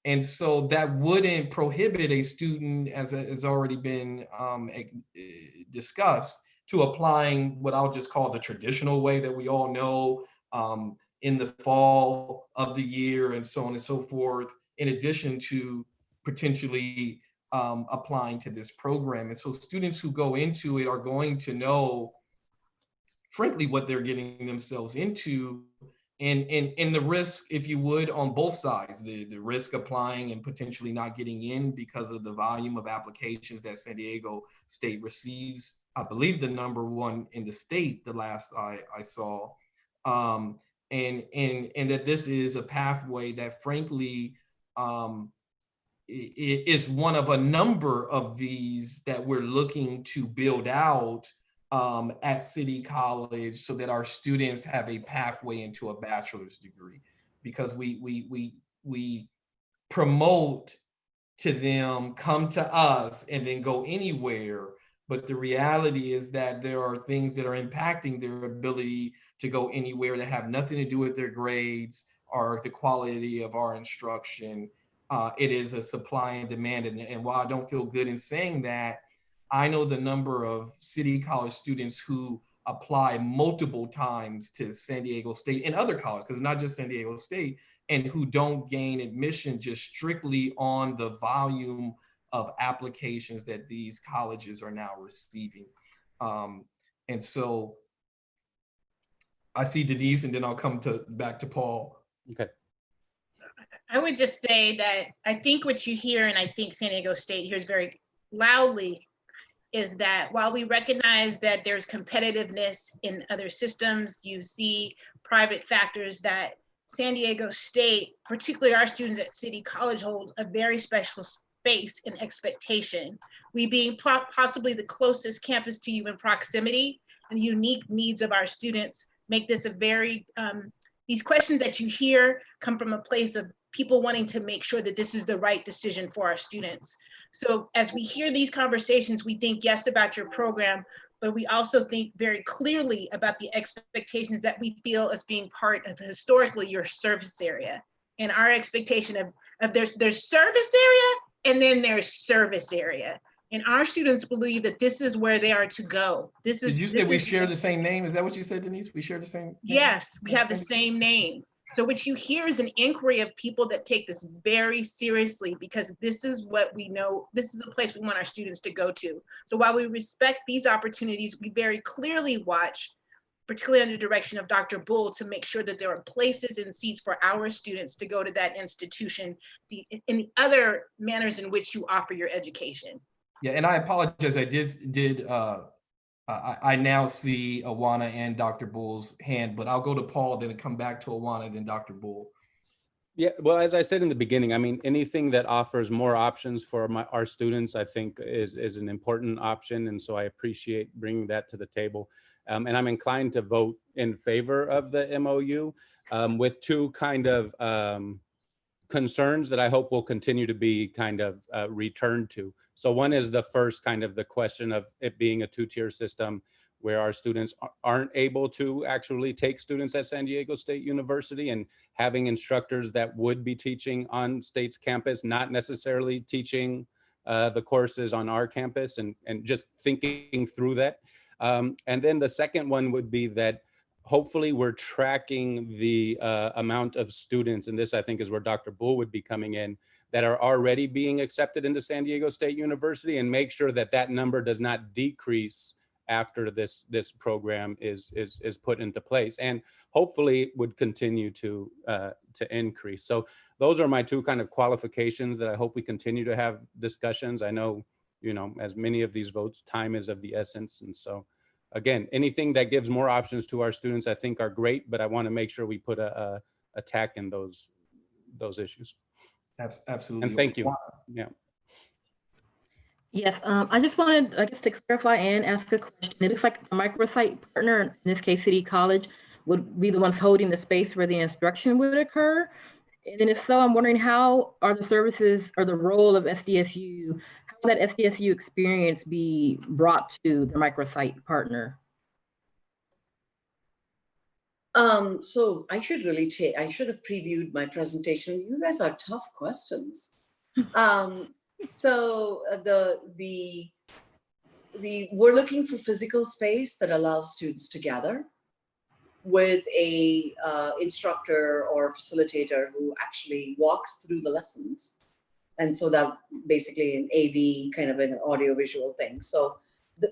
And so that wouldn't prohibit a student, as has already been discussed, to applying what I'll just call the traditional way that we all know in the fall of the year and so on and so forth, in addition to potentially applying to this program. And so students who go into it are going to know, frankly, what they're getting themselves into, and the risk, if you would, on both sides, the risk applying and potentially not getting in because of the volume of applications that San Diego State receives. I believe the #1 in the state, the last I saw, and that this is a pathway that, frankly, is one of a number of these that we're looking to build out at City College so that our students have a pathway into a bachelor's degree, because we promote to them, come to us and then go anywhere. But the reality is that there are things that are impacting their ability to go anywhere that have nothing to do with their grades or the quality of our instruction. It is a supply and demand. And while I don't feel good in saying that, I know the number of City College students who apply multiple times to San Diego State and other colleges, because it's not just San Diego State, and who don't gain admission just strictly on the volume of applications that these colleges are now receiving. And so I see Denise, and then I'll come back to Paul. Okay. I would just say that I think what you hear, and I think San Diego State hears very loudly, is that while we recognize that there's competitiveness in other systems, you see private factors, that San Diego State, particularly our students at City College, hold a very special space and expectation. We being possibly the closest campus to you in proximity, and the unique needs of our students make this a very, these questions that you hear come from a place of people wanting to make sure that this is the right decision for our students. So as we hear these conversations, we think, yes, about your program, but we also think very clearly about the expectations that we feel as being part of historically your service area. And our expectation of there's service area, and then there's service area. And our students believe that this is where they are to go. This is. Did you say we share the same name? Is that what you said, Denise? We share the same name? Yes, we have the same name. So what you hear is an inquiry of people that take this very seriously, because this is what we know, this is the place we want our students to go to. So while we respect these opportunities, we very clearly watch, particularly under the direction of Dr. Bull, to make sure that there are places and seats for our students to go to that institution, in the other manners in which you offer your education. Yeah, and I apologize. I now see Awana and Dr. Bull's hand, but I'll go to Paul, then come back to Awana, then Dr. Bull. Yeah, well, as I said in the beginning, I mean, anything that offers more options for our students, I think is an important option. And so I appreciate bringing that to the table. And I'm inclined to vote in favor of the MOU with two kind of concerns that I hope will continue to be kind of returned to. So one is the first kind of the question of it being a two-tier system where our students aren't able to actually take students at San Diego State University, and having instructors that would be teaching on State's campus, not necessarily teaching the courses on our campus, and just thinking through that. And then the second one would be that hopefully we're tracking the amount of students, and this I think is where Dr. Bull would be coming in, that are already being accepted into San Diego State University, and make sure that that number does not decrease after this program is put into place, and hopefully would continue to increase. So those are my two kind of qualifications that I hope we continue to have discussions. I know, you know, as many of these votes, time is of the essence. And so again, anything that gives more options to our students, I think are great, but I want to make sure we put a tack in those issues. Absolutely. And thank you. Yeah. Yes, I just wanted, I guess, to clarify and ask a question. It looks like a microsite partner, in this case, City College, would be the ones holding the space where the instruction would occur. And then if so, I'm wondering, how are the services or the role of SDSU, how will that SDSU experience be brought to the microsite partner? So I should have previewed my presentation. You guys are tough questions. So we're looking for physical space that allows students to gather with a instructor or facilitator who actually walks through the lessons. And so that basically an AV kind of an audio visual thing. So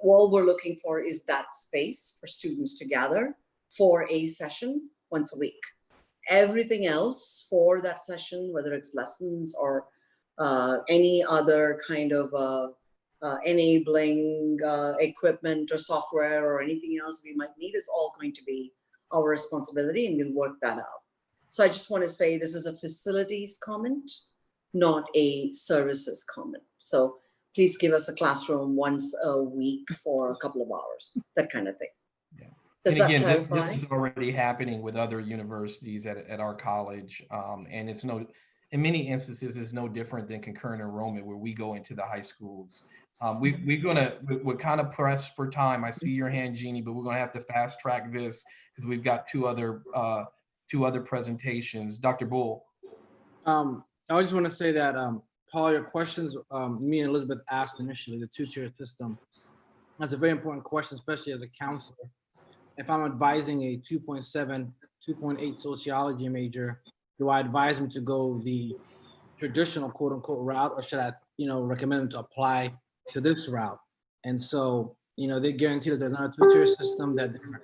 all we're looking for is that space for students to gather for a session once a week. Everything else for that session, whether it's lessons or any other kind of enabling equipment or software or anything else we might need, is all going to be our responsibility, and we'll work that out. So I just want to say this is a facilities comment, not a services comment. So please give us a classroom once a week for a couple of hours, that kind of thing. Yeah. Does And again, that clarify? this is already happening with other universities at our college. And it's in many instances, it's no different than concurrent enrollment, where we go into the high schools. We're kind of pressed for time. I see your hand, Jeannie, but we're gonna have to fast track this because we've got two other presentations. Dr. Bull. I just want to say that, Paul, your questions me and Elizabeth asked initially, the two-tier system, that's a very important question, especially as a counselor. If I'm advising a 2.7, 2.8 sociology major, do I advise them to go the traditional quote unquote route, or should I, recommend them to apply to this route? And so, they guarantee that there's not a two-tier system, that they're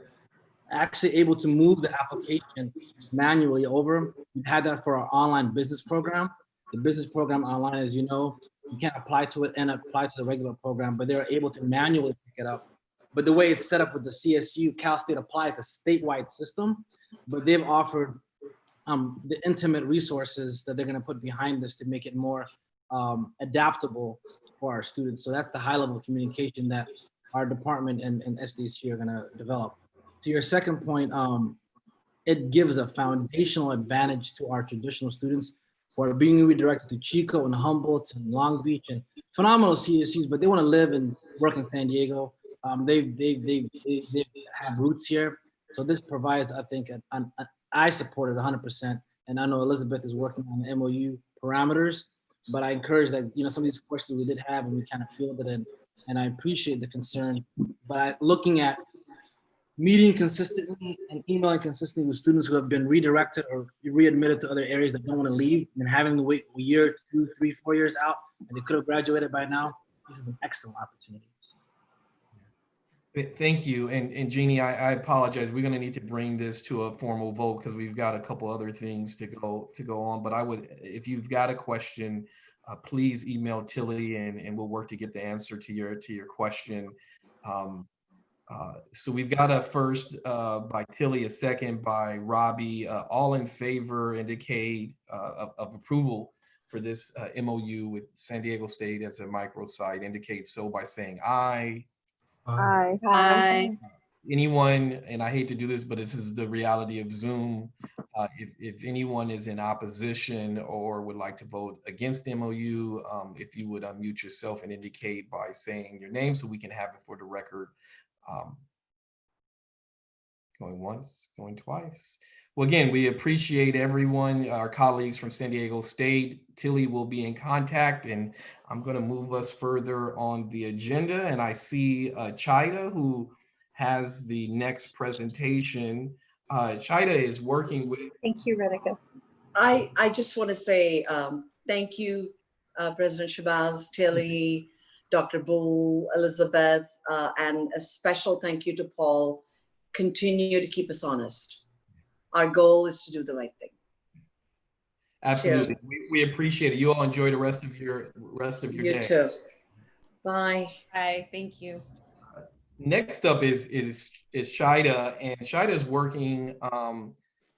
actually able to move the application manually over. We've had that for our online business program. The business program online, as you know, you can't apply to it and apply to the regular program, but they're able to manually pick it up. But the way it's set up with the CSU, Cal State applies a statewide system, but they've offered the intimate resources that they're going to put behind this to make it more adaptable for our students. So that's the high level of communication that our department and SDSU are going to develop. To your second point, it gives a foundational advantage to our traditional students who are being redirected to Chico and Humboldt and Long Beach and phenomenal CSUs, but they want to live and work in San Diego. They have roots here. So this provides, I think, I support it 100%. And I know Elizabeth is working on the MOU parameters, but I encourage that, some of these questions we did have and we kind of fielded it, and I appreciate the concern. But looking at meeting consistently and emailing consistently with students who have been redirected or readmitted to other areas that don't want to leave, and having to wait a year, 2, 3, 4 years out, and they could have graduated by now, this is an excellent opportunity. Thank you. And Jeannie, I apologize. We're going to need to bring this to a formal vote because we've got a couple other things to go on. But I would, if you've got a question, please email Tilly and we'll work to get the answer to your question. So we've got a first by Tilly, a second by Robbie. All in favor indicate of approval for this MOU with San Diego State as a microsite. Indicate so by saying aye. Aye. Aye. Anyone, and I hate to do this, but this is the reality of Zoom. If anyone is in opposition or would like to vote against the MOU, if you would unmute yourself and indicate by saying your name so we can have it for the record. Going once, going twice. Well, again, we appreciate everyone, our colleagues from San Diego State. Tilly will be in contact, and I'm going to move us further on the agenda. And I see Chida, who has the next presentation. Chida is working with. Thank you, Radhika. I just want to say thank you, President Shabazz, Tilly, Dr. Bull, Elizabeth, and a special thank you to Paul. Continue to keep us honest. Our goal is to do the right thing. Absolutely. We appreciate it. You all enjoy the rest of your day. You too. Bye. Bye. Thank you. Next up is Chida, and Chida is working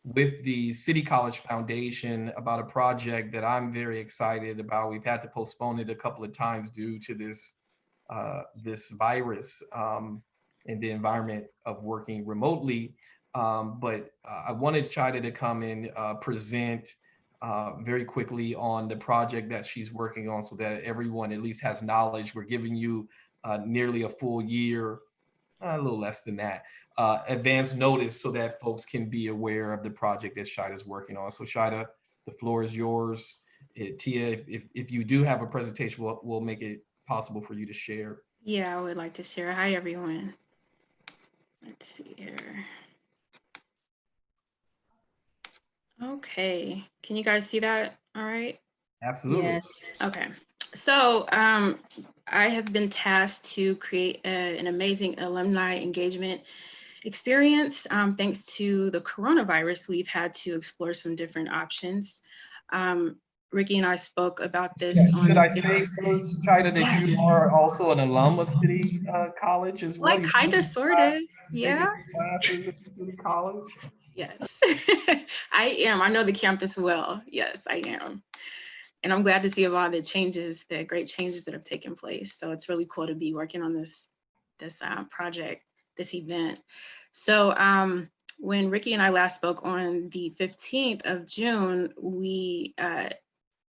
with the City College Foundation about a project that I'm very excited about. We've had to postpone it a couple of times due to this virus and the environment of working remotely. But I wanted Chida to come and present very quickly on the project that she's working on so that everyone at least has knowledge. We're giving you nearly a full year, a little less than that, advance notice so that folks can be aware of the project that Chida's working on. So Chida, the floor is yours. Tia, if you do have a presentation, we'll make it possible for you to share. Yeah, I would like to share. Hi, everyone. Let's see here. Okay, can you guys see that? All right. Absolutely. Yes. Okay, so I have been tasked to create an amazing alumni engagement experience. Thanks to the coronavirus, we've had to explore some different options. Ricky and I spoke about this. Yeah, should I say first, Chida, that you are also an alum of City College as well? Like kind of, sort of, yeah. Classes at City College? Yes, I am. I know the campus well. Yes, I am. And I'm glad to see a lot of the changes, the great changes that have taken place. So it's really cool to be working on this project, this event. So when Ricky and I last spoke on the 15th of June,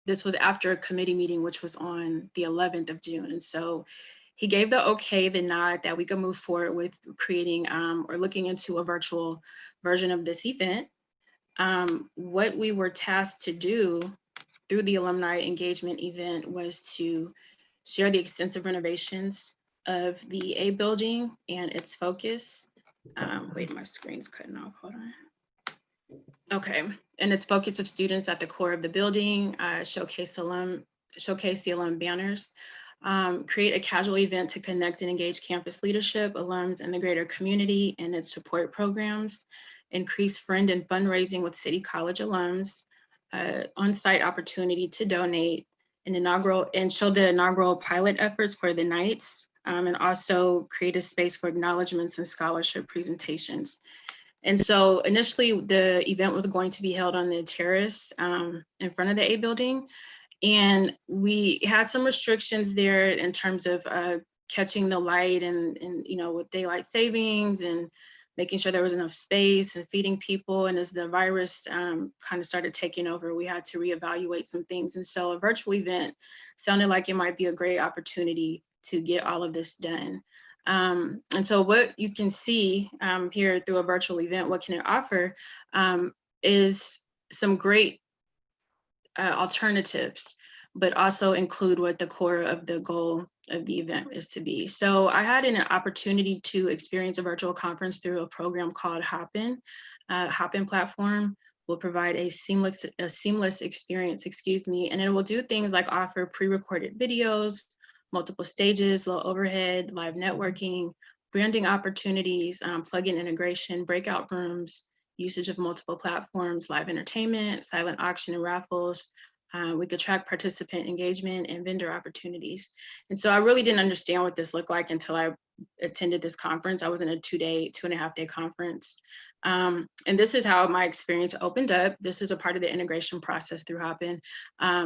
this was after a committee meeting, which was on the 11th of June. And so he gave the okay, the nod that we could move forward with creating or looking into a virtual version of this event. What we were tasked to do through the alumni engagement event was to share the extensive renovations of the A building and its focus. Wait, my screen's cutting off, hold on. Okay, and its focus of students at the core of the building, showcase the alum banners, create a casual event to connect and engage campus leadership, alums, and the greater community and its support programs, increase friend and fundraising with City College alums, on-site opportunity to donate, and show the inaugural pilot efforts for the nights, and also create a space for acknowledgements and scholarship presentations. And so initially the event was going to be held on the terrace in front of the A building. And we had some restrictions there in terms of catching the light and with daylight savings and making sure there was enough space and feeding people. And as the virus kind of started taking over, we had to reevaluate some things. And so a virtual event sounded like it might be a great opportunity to get all of this done. And so what you can see here through a virtual event, what can it offer, is some great alternatives, but also include what the core of the goal of the event is to be. So I had an opportunity to experience a virtual conference through a program called Hopin. Hopin platform will provide a seamless experience, and it will do things like offer pre-recorded videos, multiple stages, low overhead, live networking, branding opportunities, plugin integration, breakout rooms, usage of multiple platforms, live entertainment, silent auction and raffles. We could track participant engagement and vendor opportunities. And so I really didn't understand what this looked like until I attended this conference. I was in a 2.5 day conference. And this is how my experience opened up. This is a part of the integration process through Hopin.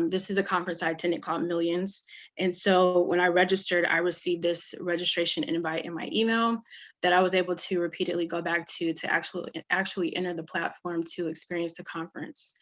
This is a conference I attended called Millions. And so when I registered, I received this registration invite in my email that I was able to repeatedly go back to actually enter the platform to experience the conference.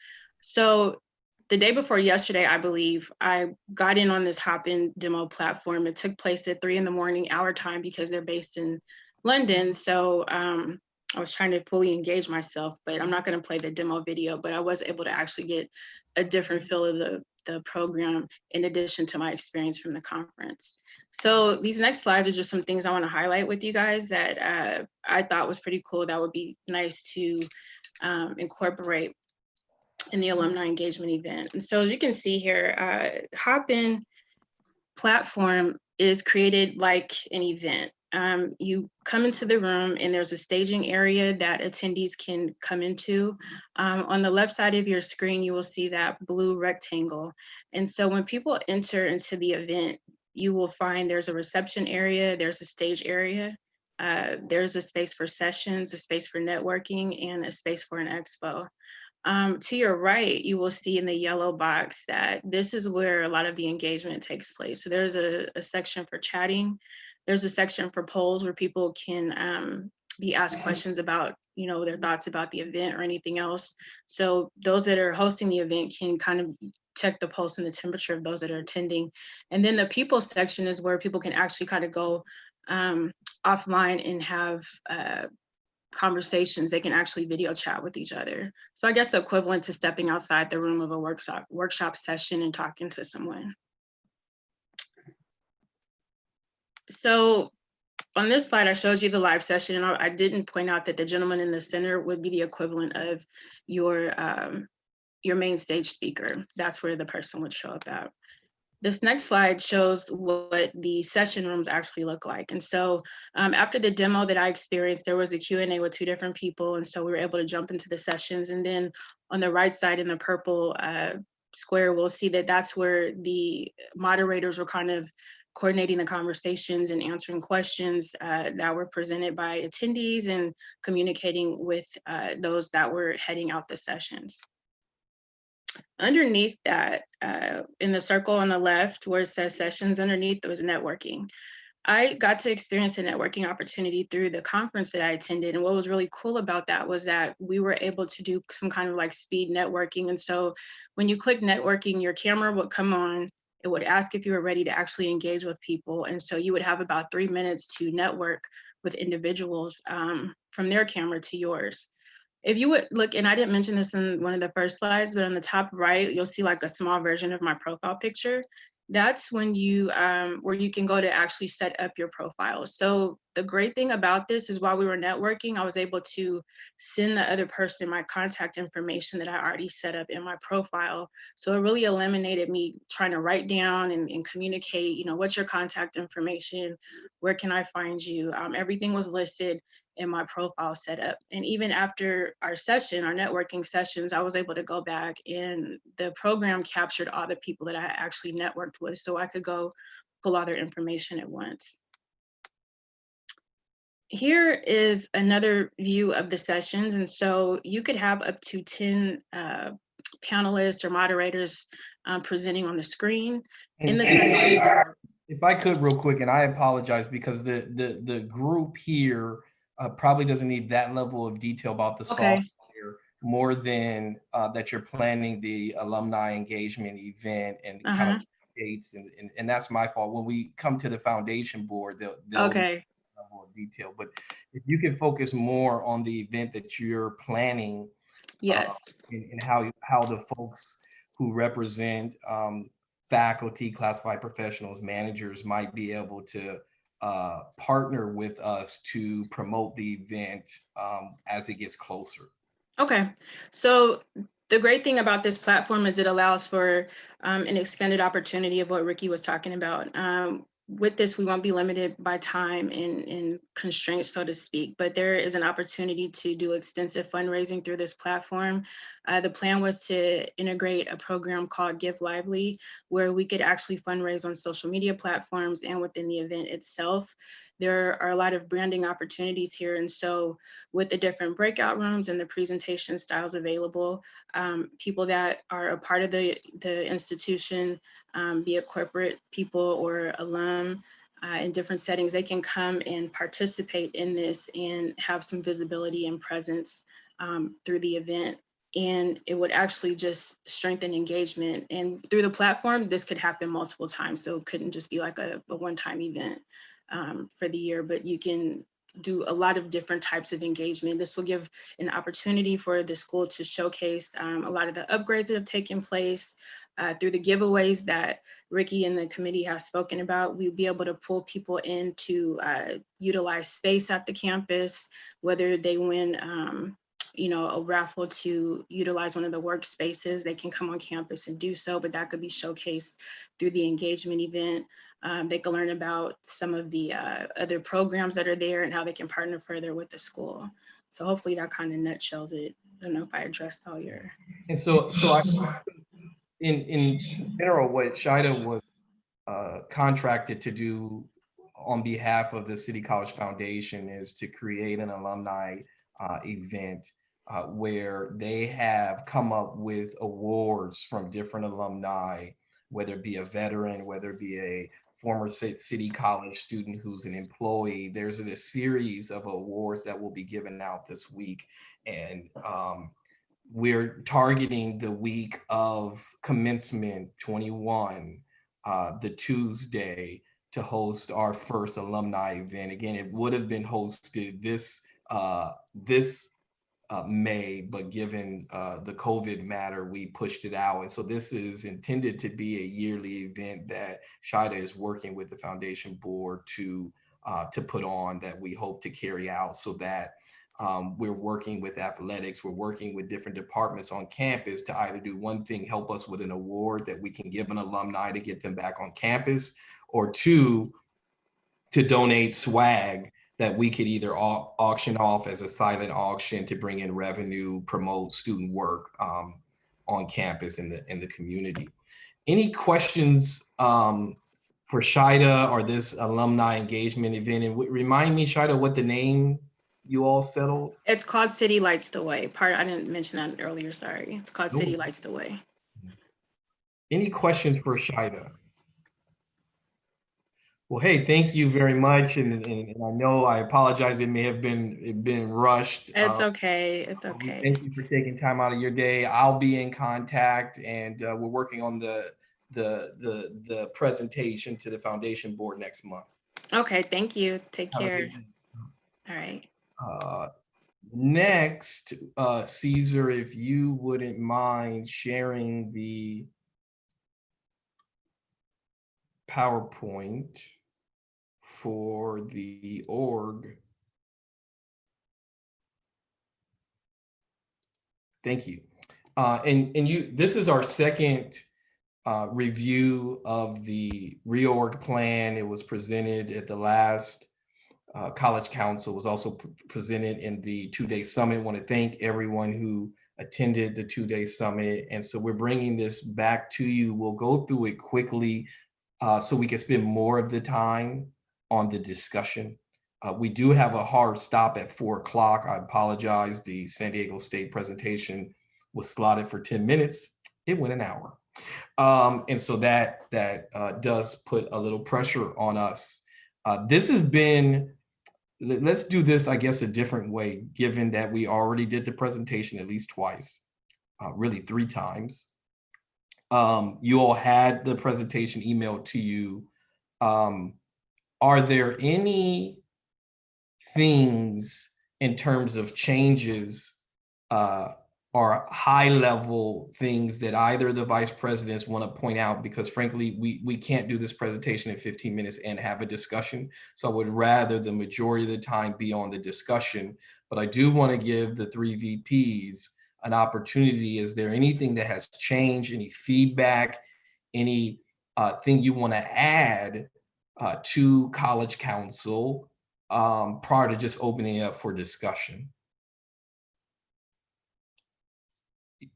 So the day before yesterday, I believe, I got in on this Hopin demo platform. It took place at 3 a.m. our time because they're based in London. So I was trying to fully engage myself, but I'm not going to play the demo video, but I was able to actually get a different feel of the program in addition to my experience from the conference. So these next slides are just some things I want to highlight with you guys that I thought was pretty cool. That would be nice to incorporate in the alumni engagement event. And so as you can see here, Hopin platform is created like an event. You come into the room and there's a staging area that attendees can come into. On the left side of your screen, you will see that blue rectangle. And so when people enter into the event, you will find there's a reception area, there's a stage area, there's a space for sessions, a space for networking, and a space for an expo. To your right, you will see in the yellow box that this is where a lot of the engagement takes place. So there's a section for chatting. There's a section for polls where people can be asked questions about, their thoughts about the event or anything else. So those that are hosting the event can kind of check the pulse and the temperature of those that are attending. And then the people section is where people can actually kind of go offline and have conversations. They can actually video chat with each other. So I guess the equivalent to stepping outside the room of a workshop session and talking to someone. So on this slide, I showed you the live session, and I didn't point out that the gentleman in the center would be the equivalent of your main stage speaker. That's where the person would show up at. This next slide shows what the session rooms actually look like. And so after the demo that I experienced, there was a Q&A with 2 different people. And so we were able to jump into the sessions. And then on the right side in the purple square, we'll see that that's where the moderators were kind of coordinating the conversations and answering questions that were presented by attendees and communicating with those that were heading out the sessions. Underneath that, in the circle on the left where it says sessions, underneath there was networking. I got to experience a networking opportunity through the conference that I attended. And what was really cool about that was that we were able to do some kind of like speed networking. And so when you click networking, your camera would come on. It would ask if you were ready to actually engage with people. And so you would have about 3 minutes to network with individuals from their camera to yours. If you would look, and I didn't mention this in one of the first slides, but on the top right, you'll see like a small version of my profile picture. That's when you, where you can go to actually set up your profile. So the great thing about this is while we were networking, I was able to send the other person my contact information that I already set up in my profile. So it really eliminated me trying to write down and communicate, what's your contact information? Where can I find you? Everything was listed in my profile set up. And even after our networking sessions, I was able to go back and the program captured all the people that I actually networked with, so I could go pull all their information at once. Here is another view of the sessions. And so you could have up to 10 panelists or moderators presenting on the screen. In the sessions. If I could real quick, and I apologize because the group here probably doesn't need that level of detail about the software more than that you're planning the alumni engagement event and kind of dates, and that's my fault. When we come to the foundation board, they'll level of detail. But if you can focus more on the event that you're planning, and how the folks who represent faculty, classified professionals, managers might be able to partner with us to promote the event as it gets closer. Okay, so the great thing about this platform is it allows for an expanded opportunity of what Ricky was talking about. With this, we won't be limited by time and constraints, so to speak, but there is an opportunity to do extensive fundraising through this platform. The plan was to integrate a program called Give Lively, where we could actually fundraise on social media platforms and within the event itself. There are a lot of branding opportunities here. And so with the different breakout rooms and the presentation styles available, people that are a part of the institution, be it corporate people or alum in different settings, they can come and participate in this and have some visibility and presence through the event. And it would actually just strengthen engagement. And through the platform, this could happen multiple times. So it couldn't just be like a one-time event for the year, but you can do a lot of different types of engagement. This will give an opportunity for the school to showcase a lot of the upgrades that have taken place through the giveaways that Ricky and the committee have spoken about. We'll be able to pull people in to utilize space at the campus, whether they win a raffle to utilize one of the workspaces, they can come on campus and do so, but that could be showcased through the engagement event. They can learn about some of the other programs that are there and how they can partner further with the school. So hopefully that kind of nutshells it. I don't know if I addressed all your. And so in general, what Shida was contracted to do on behalf of the City College Foundation is to create an alumni event where they have come up with awards from different alumni, whether it be a veteran, whether it be a former City College student who's an employee. There's a series of awards that will be given out this week. And we're targeting the week of commencement 21, the Tuesday, to host our first alumni event. Again, it would have been hosted this May, but given the COVID matter, we pushed it out. And so this is intended to be a yearly event that Shida is working with the foundation board to put on, that we hope to carry out, so that we're working with athletics, we're working with different departments on campus to either do one thing, help us with an award that we can give an alumni to get them back on campus, or two, to donate swag that we could either auction off as a silent auction to bring in revenue, promote student work on campus in the community. Any questions for Shida or this alumni engagement event? And remind me, Shida, what the name you all settled? It's called City Lights the Way. I didn't mention that earlier, sorry. It's called City Lights the Way. Any questions for Shida? Well, hey, thank you very much. And I know I apologize, it may have been rushed. It's okay, it's okay. Thank you for taking time out of your day. I'll be in contact, and we're working on the presentation to the foundation board next month. Okay, thank you. Take care. All right. Next, Caesar, if you wouldn't mind sharing the PowerPoint for the org. Thank you. This is our second review of the reorg plan. It was presented at the last College Council, was also presented in the two-day summit. I want to thank everyone who attended the two-day summit. And so we're bringing this back to you. We'll go through it quickly so we can spend more of the time on the discussion. We do have a hard stop at 4 o'clock. I apologize. The San Diego State presentation was slotted for 10 minutes. It went an hour. And so that does put a little pressure on us. This has been, let's do this, I guess, a different way, given that we already did the presentation at least twice, really 3 times. You all had the presentation emailed to you. Are there any things in terms of changes or high level things that either of the vice presidents want to point out? Because frankly, we can't do this presentation in 15 minutes and have a discussion. So I would rather the majority of the time be on the discussion, but I do want to give the 3 VPs an opportunity. Is there anything that has changed, any feedback, any thing you want to add to College Council prior to just opening up for discussion?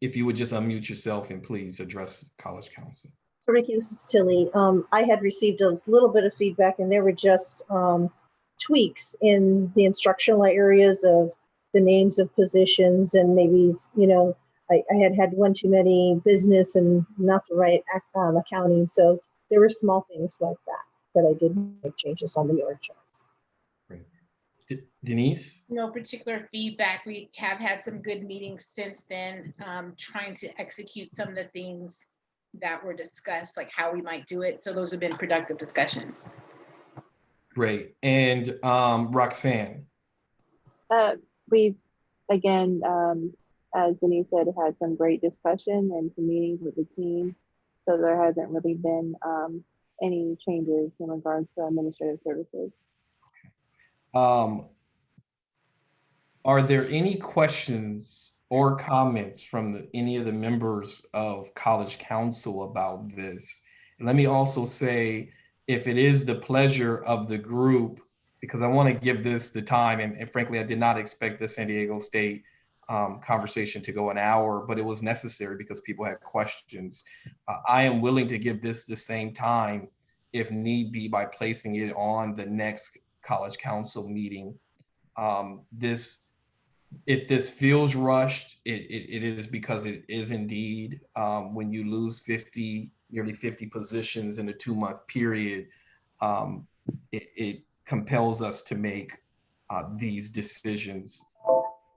If you would just unmute yourself and please address College Council. So Ricky, this is Tilly. I had received a little bit of feedback, and there were just tweaks in the instructional areas of the names of positions, and maybe, you know, I had one too many business and not the right accounting. So there were small things like that I did make changes on the org charts. Great. Denise? No particular feedback. We have had some good meetings since then, trying to execute some of the things that were discussed, like how we might do it. So those have been productive discussions. Great. And Roxanne? We, again, as Denise said, had some great discussion and some meetings with the team. So there hasn't really been any changes in regards to administrative services. Okay. Are there any questions or comments from any of the members of College Council about this? And let me also say, if it is the pleasure of the group, because I want to give this the time, and frankly, I did not expect the San Diego State conversation to go an hour, but it was necessary because people had questions. I am willing to give this the same time if need be by placing it on the next College Council meeting. If this feels rushed, it is because it is indeed. When you lose nearly 50 positions in a 2-month period, it compels us to make these decisions.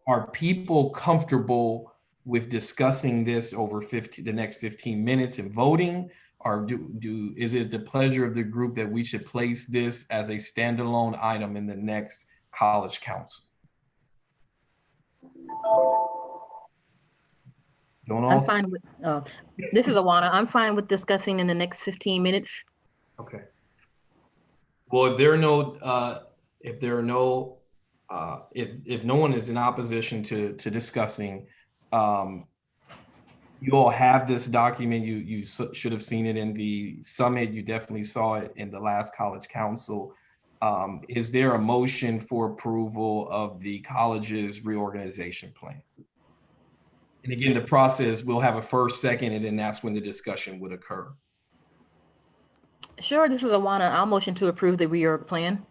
Are people comfortable with discussing this over the next 15 minutes and voting? Or is it the pleasure of the group that we should place this as a standalone item in the next College Council? I'm fine with, this is Awana. I'm fine with discussing in the next 15 minutes. Okay. Well, if no one is in opposition to discussing, you all have this document. You should have seen it in the summit. You definitely saw it in the last College Council. Is there a motion for approval of the college's reorganization plan? And again, the process, we'll have a first, second, and then that's when the discussion would occur. Sure, this is Awana. I'll motion to approve the reorg plan.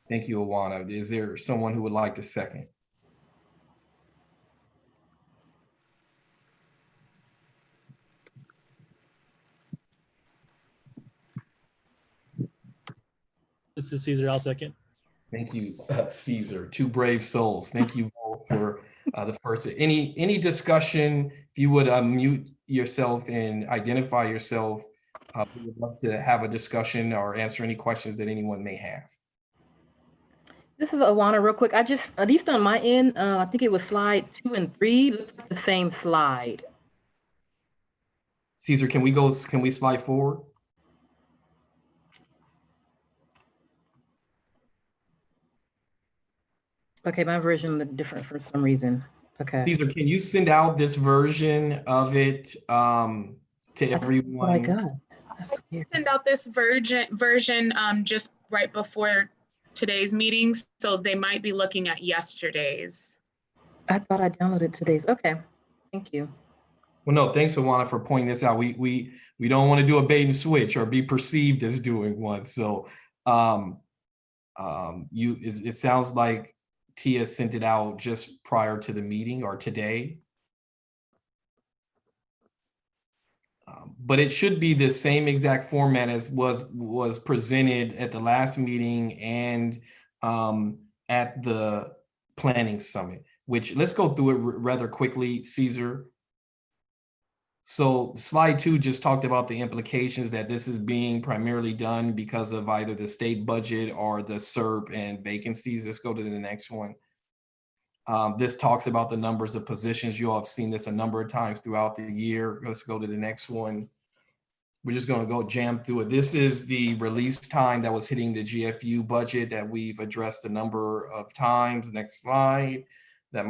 Thank you, Awana. Is there someone who would like to second? This is Caesar. I'll second. Thank you, Caesar. 2 brave souls. Thank you both for the first. Any discussion? If you would unmute yourself and identify yourself, we would love to have a discussion or answer any questions that anyone may have. This is Awana real quick. I just, at least on my end, I think it was slide 2 and 3, looks like the same slide. Caesar, can we slide forward? Okay, my version looked different for some reason. Okay. Caesar, can you send out this version of it to That's what I everyone? got. That's weird. Send out this version just right before today's meetings, so they might be looking at yesterday's. I thought I downloaded today's. Okay, thank you. Well, no, thanks, Awana, for pointing this out. We don't want to do a bait and switch or be perceived as doing one. So it sounds like Tia sent it out just prior to the meeting or today. But it should be the same exact format as was presented at the last meeting and at the planning summit, which let's go through it rather quickly, Caesar. So slide 2 just talked about the implications that this is being primarily done because of either the state budget or the SERP and vacancies. Let's go to the next one. This talks about the numbers of positions. You all have seen this a number of times throughout the year. Let's go to the next one. We're just going to go jam through it. This is the release time that was hitting the GFU budget that we've addressed a number of times. Next slide. That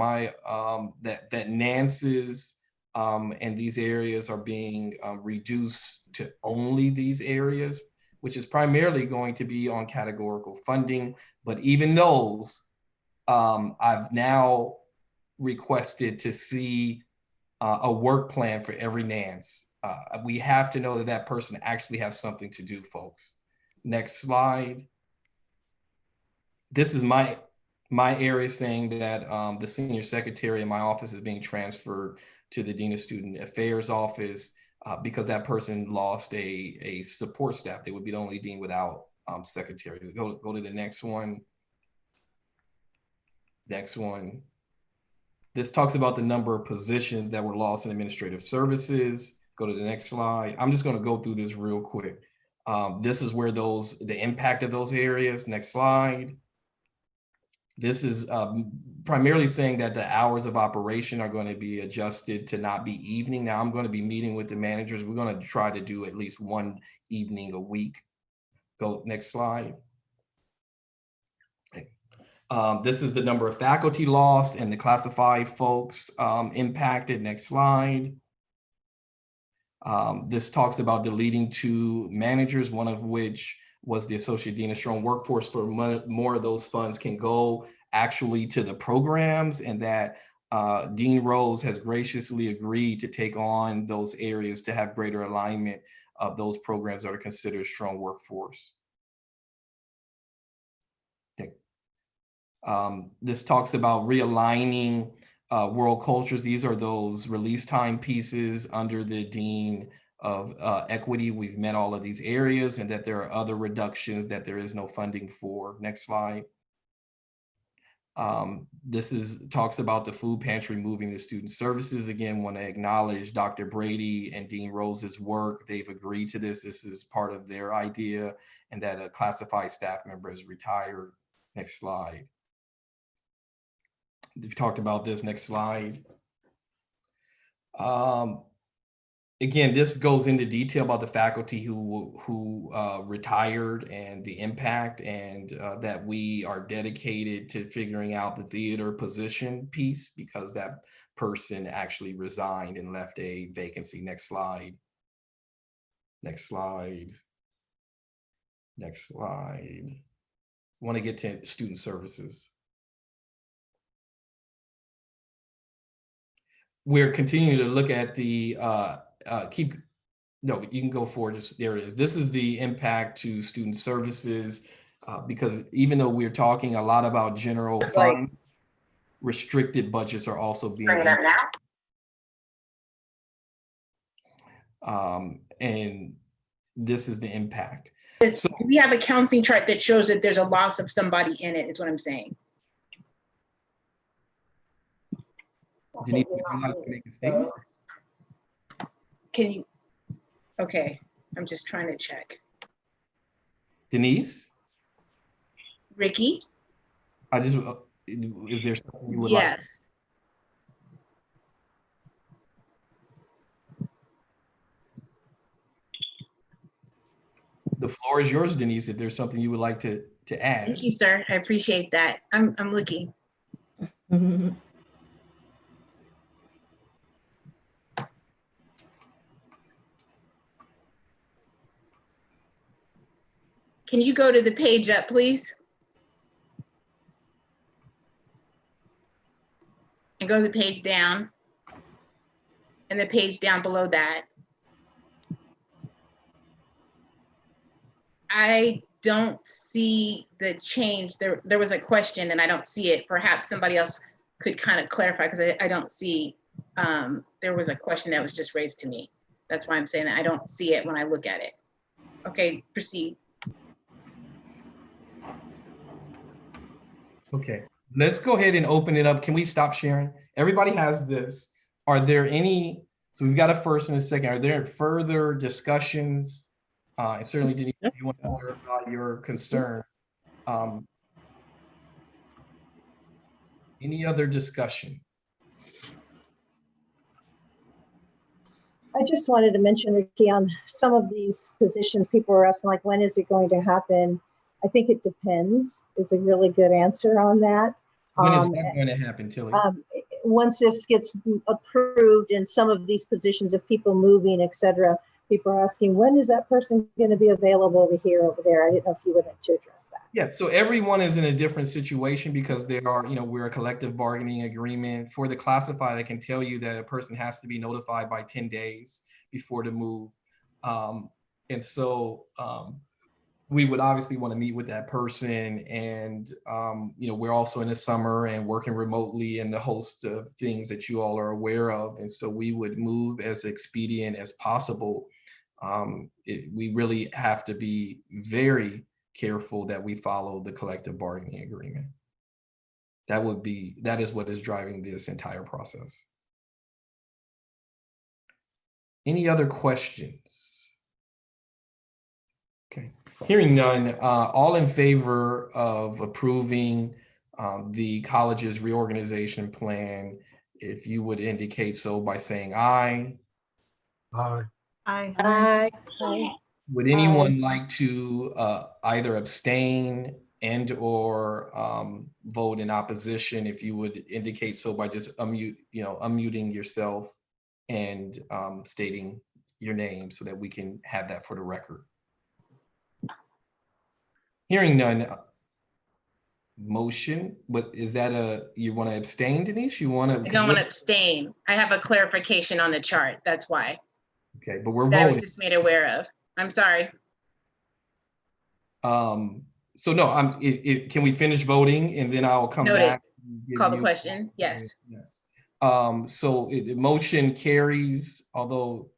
Nance's and these areas are being reduced to only these areas, which is primarily going to be on categorical funding. But even those, I've now requested to see a work plan for every Nance. We have to know that that person actually has something to do, folks. Next slide. This is my area saying that the senior secretary in my office is being transferred to the Dean of Student Affairs office because that person lost a support staff. They would be the only dean without secretary. Go to the next one. Next one. This talks about the number of positions that were lost in administrative services. Go to the next slide. I'm just going to go through this real quick. This is where the impact of those areas. Next slide. This is primarily saying that the hours of operation are going to be adjusted to not be evening. Now I'm going to be meeting with the managers. We're going to try to do at least one evening a week. Go next slide. This is the number of faculty lost and the classified folks impacted. Next slide. This talks about deleting 2 managers, one of which was the Associate Dean of Strong Workforce, for more of those funds can go actually to the programs, and that Dean Rose has graciously agreed to take on those areas to have greater alignment of those programs that are considered strong workforce. Okay. This talks about realigning world cultures. These are those release time pieces under the Dean of Equity. We've met all of these areas, and that there are other reductions that there is no funding for. Next slide. This talks about the food pantry moving to student services. Again, want to acknowledge Dr. Brady and Dean Rose's work. They've agreed to this. This is part of their idea, and that a classified staff member is retired. Next slide. We've talked about this. Next slide. Again, this goes into detail about the faculty who retired and the impact, and that we are dedicated to figuring out the theater position piece because that person actually resigned and left a vacancy. Next slide. Next slide. Next slide. I want to get to student services. We're continuing to look at the no, you can go forward. Just there it is. This is the impact to student services because even though we're talking a lot about general fund, restricted budgets are also being and this is the impact. So we have a counseling chart that shows that there's a loss of somebody in it, is what I'm saying. Denise, would you like to make a statement? Can you? Okay, I'm just trying to check. Denise? Ricky? is there something you would like? Yes. The floor is yours, Denise, if there's something you would like to add. Thank you, sir. I appreciate that. I'm looking. Mhm. Can you go to the page up, please? And go to the page down. And the page down below that. I don't see the change. There was a question and I don't see it. Perhaps somebody else could kind of clarify because I don't see, there was a question that was just raised to me. That's why I'm saying that I don't see it when I look at it. Okay, proceed. Okay, let's go ahead and open it up. Can we stop sharing? Everybody has this. Are there any, so we've got a first and a second. Are there further discussions? And certainly, Denise, if you want to clarify your concern. Any other discussion? I just wanted to mention, Ricky, on some of these positions, people are asking, like, when is it going to happen? I think it depends is a really good answer on that. When is that going to happen, Tilly? Once this gets approved and some of these positions of people moving, et cetera, people are asking, when is that person going to be available over here, over there? I didn't know if you would like to address that. Yeah, so everyone is in a different situation because there are, we're a collective bargaining agreement. For the classified, I can tell you that a person has to be notified by 10 days before the move. And so we would obviously want to meet with that person. And, we're also in the summer and working remotely and the host of things that you all are aware of. And so we would move as expedient as possible. We really have to be very careful that we follow the collective bargaining agreement. That is what is driving this entire process. Any other questions? Okay, hearing none, all in favor of approving the college's reorganization plan, if you would indicate so by saying aye. Aye. Aye. Aye. Would anyone like to either abstain and or vote in opposition? If you would indicate so by just unmuting yourself and stating your name so that we can have that for the record. Hearing none. Motion, but is that you want to abstain, Denise? You want to? I don't want to abstain. I have a clarification on the chart. That's why. Okay, but we're that I was voting. just made aware of. I'm sorry. So no, can we finish voting and then I'll come Noted. back? Call the question. Yes. Yes. So the motion carries, although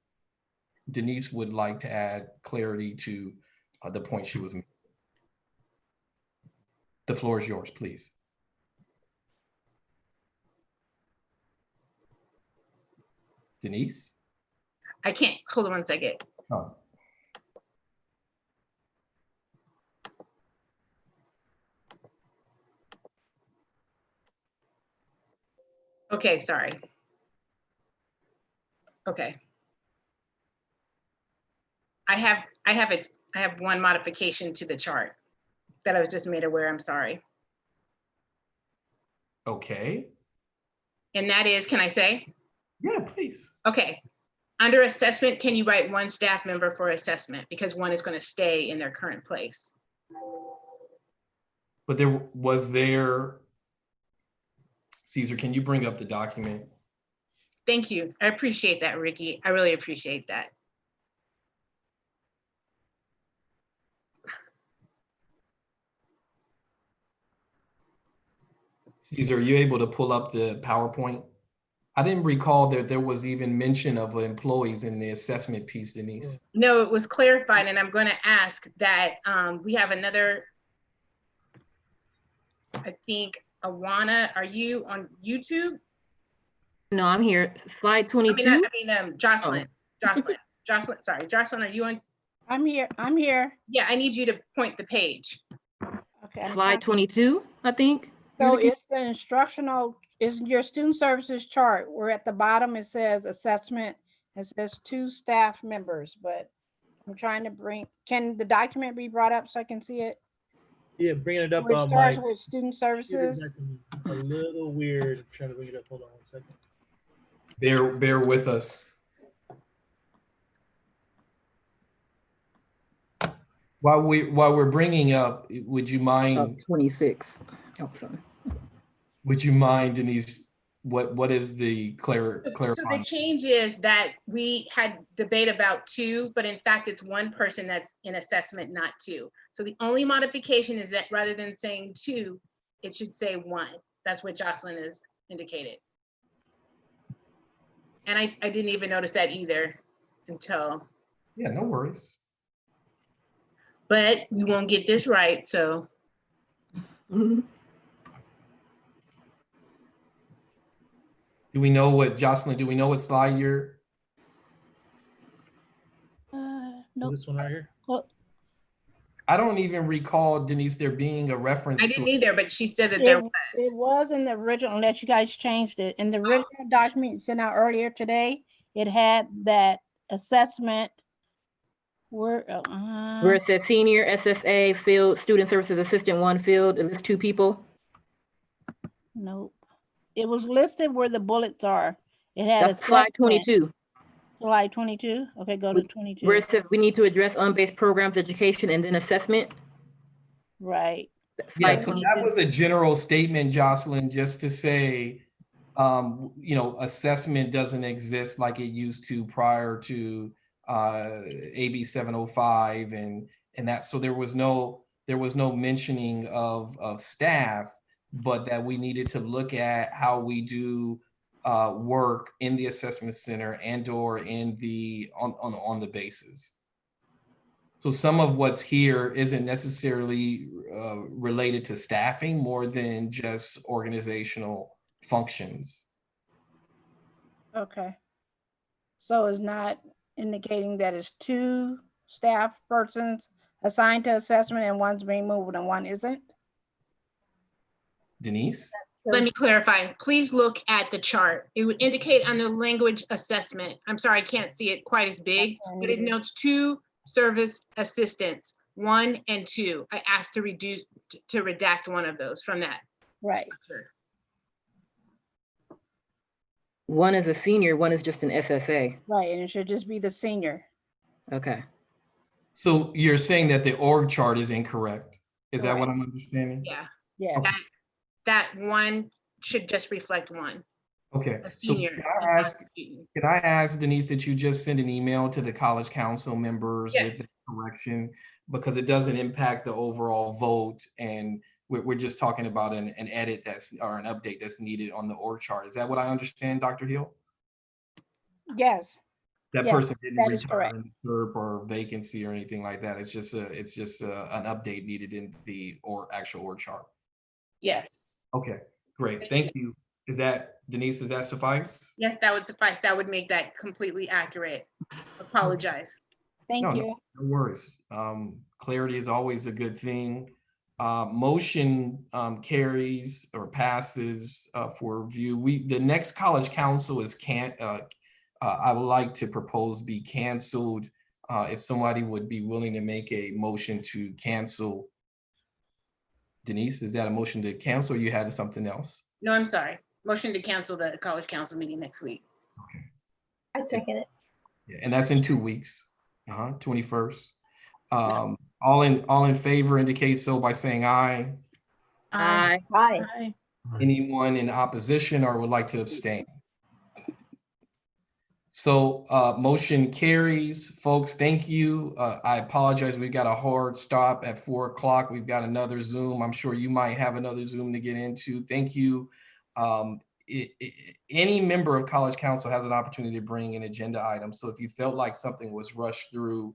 Denise would like to add clarity to the point she was making. The floor is yours, please. Denise? I can't, hold on one second. Oh. Okay, sorry. Okay. I have one modification to the chart that I was just made aware. I'm sorry. Okay. And that is, can I say? Yeah, please. Okay. Under assessment, can you write one staff member for assessment because one is going to stay in their current place? But Caesar, can you bring up the document? Thank you. I appreciate that, Ricky. I really appreciate that. Caesar, are you able to pull up the PowerPoint? I didn't recall that there was even mention of employees in the assessment piece, Denise. No, it was clarified, and I'm going to ask that we have another, I think, Awana, are you on YouTube? No, I'm here. Slide 22. I mean, Jocelyn. Oh. Jocelyn, sorry. Jocelyn, are you on? I'm here. Yeah, I need you to point the page. Okay. Slide 22, I think. So it's the instructional, is your student services chart where at the bottom it says assessment. It says 2 staff members, but I'm trying to can the document be brought up so I can see it? Yeah, bringing it up. Where it starts with student services. a little weird. I'm trying to bring it up. Hold on 1 second. Bear with us. While we're bringing up, would you mind? 26. Oh, sorry. Would you mind, Denise? What is the So clarifying? the change is that we had debate about 2, but in fact, it's 1 person that's in assessment, not 2. So the only modification is that rather than saying 2, it should say 1. That's what Jocelyn has indicated. And I didn't even notice that either until. Yeah, no worries. But we won't get this right, so. Do we know what, Jocelyn, do we know what slide you're? No. This one right here. Well, I don't even recall, Denise, there being a reference I to didn't it. either, but she said that there was. It was in the original, unless you guys changed it. In the original document sent out earlier today, it had that assessment where Where it says senior SSA field, student services assistant 1 field, it lists 2 people. nope. It was listed where the bullets are. It had That's slide assessment. 22. Slide 22. Okay, go to 22. Where it says we need to address unbased programs, education, and then assessment. Right. Yeah, so that was a general statement, Jocelyn, just to say, you know, assessment doesn't exist like it used to prior to AB 705 and that. So there was no mentioning of staff, but that we needed to look at how we do work in the assessment center and or in the on the bases. So some of what's here isn't necessarily related to staffing more than just organizational functions. Okay. So it's not indicating that it's 2 staff persons assigned to assessment and one's being moved and one isn't? Denise? Let me clarify. Please look at the chart. It would indicate on the language assessment. I'm sorry, I can't see it quite as big, but it notes 2 service assistants, 1 and 2. I asked to redact one of those from that. Right. Structure. 1 is a senior, 1 is just an SSA. Right, and it should just be the senior. Okay. So you're saying that the org chart is incorrect? Is that what I'm understanding? Yeah. Yeah. That 1 should just reflect 1. Okay. A So senior. can I ask Denise that you just send an email to the college council members with the correction, because it doesn't impact the overall vote, and we're just talking about an edit or an update that's needed on the org chart. Is that what I understand, Dr. Hill? Yes. That Yes, person didn't that is correct. return SERP or vacancy or anything like that. It's just an update needed in the actual org chart. Yes. Okay, great. Thank you. Is that, Denise, does that suffice? Yes, that would suffice. That would make that completely accurate. Apologize. Thank you. No worries. Clarity is always a good thing. Motion carries or passes for review. The next college council is I would like to propose be canceled. If somebody would be willing to make a motion to cancel. Denise, is that a motion to cancel or you had something else? No, I'm sorry. Motion to cancel the college council meeting next week. I second it. Yeah, and that's in 2 weeks, 21st. All in favor indicate so by saying aye. Aye. Aye. Anyone in opposition or would like to abstain? So motion carries, folks. Thank you. I apologize. We got a hard stop at 4 o'clock. We've got another Zoom. I'm sure you might have another Zoom to get into. Thank you. Any member of College Council has an opportunity to bring an agenda item. So if you felt like something was rushed through,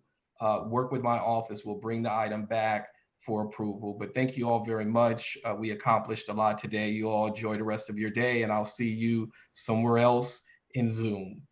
work with my office. We'll bring the item back for approval. But thank you all very much. We accomplished a lot today. You all enjoy the rest of your day, and I'll see you somewhere else in Zoom.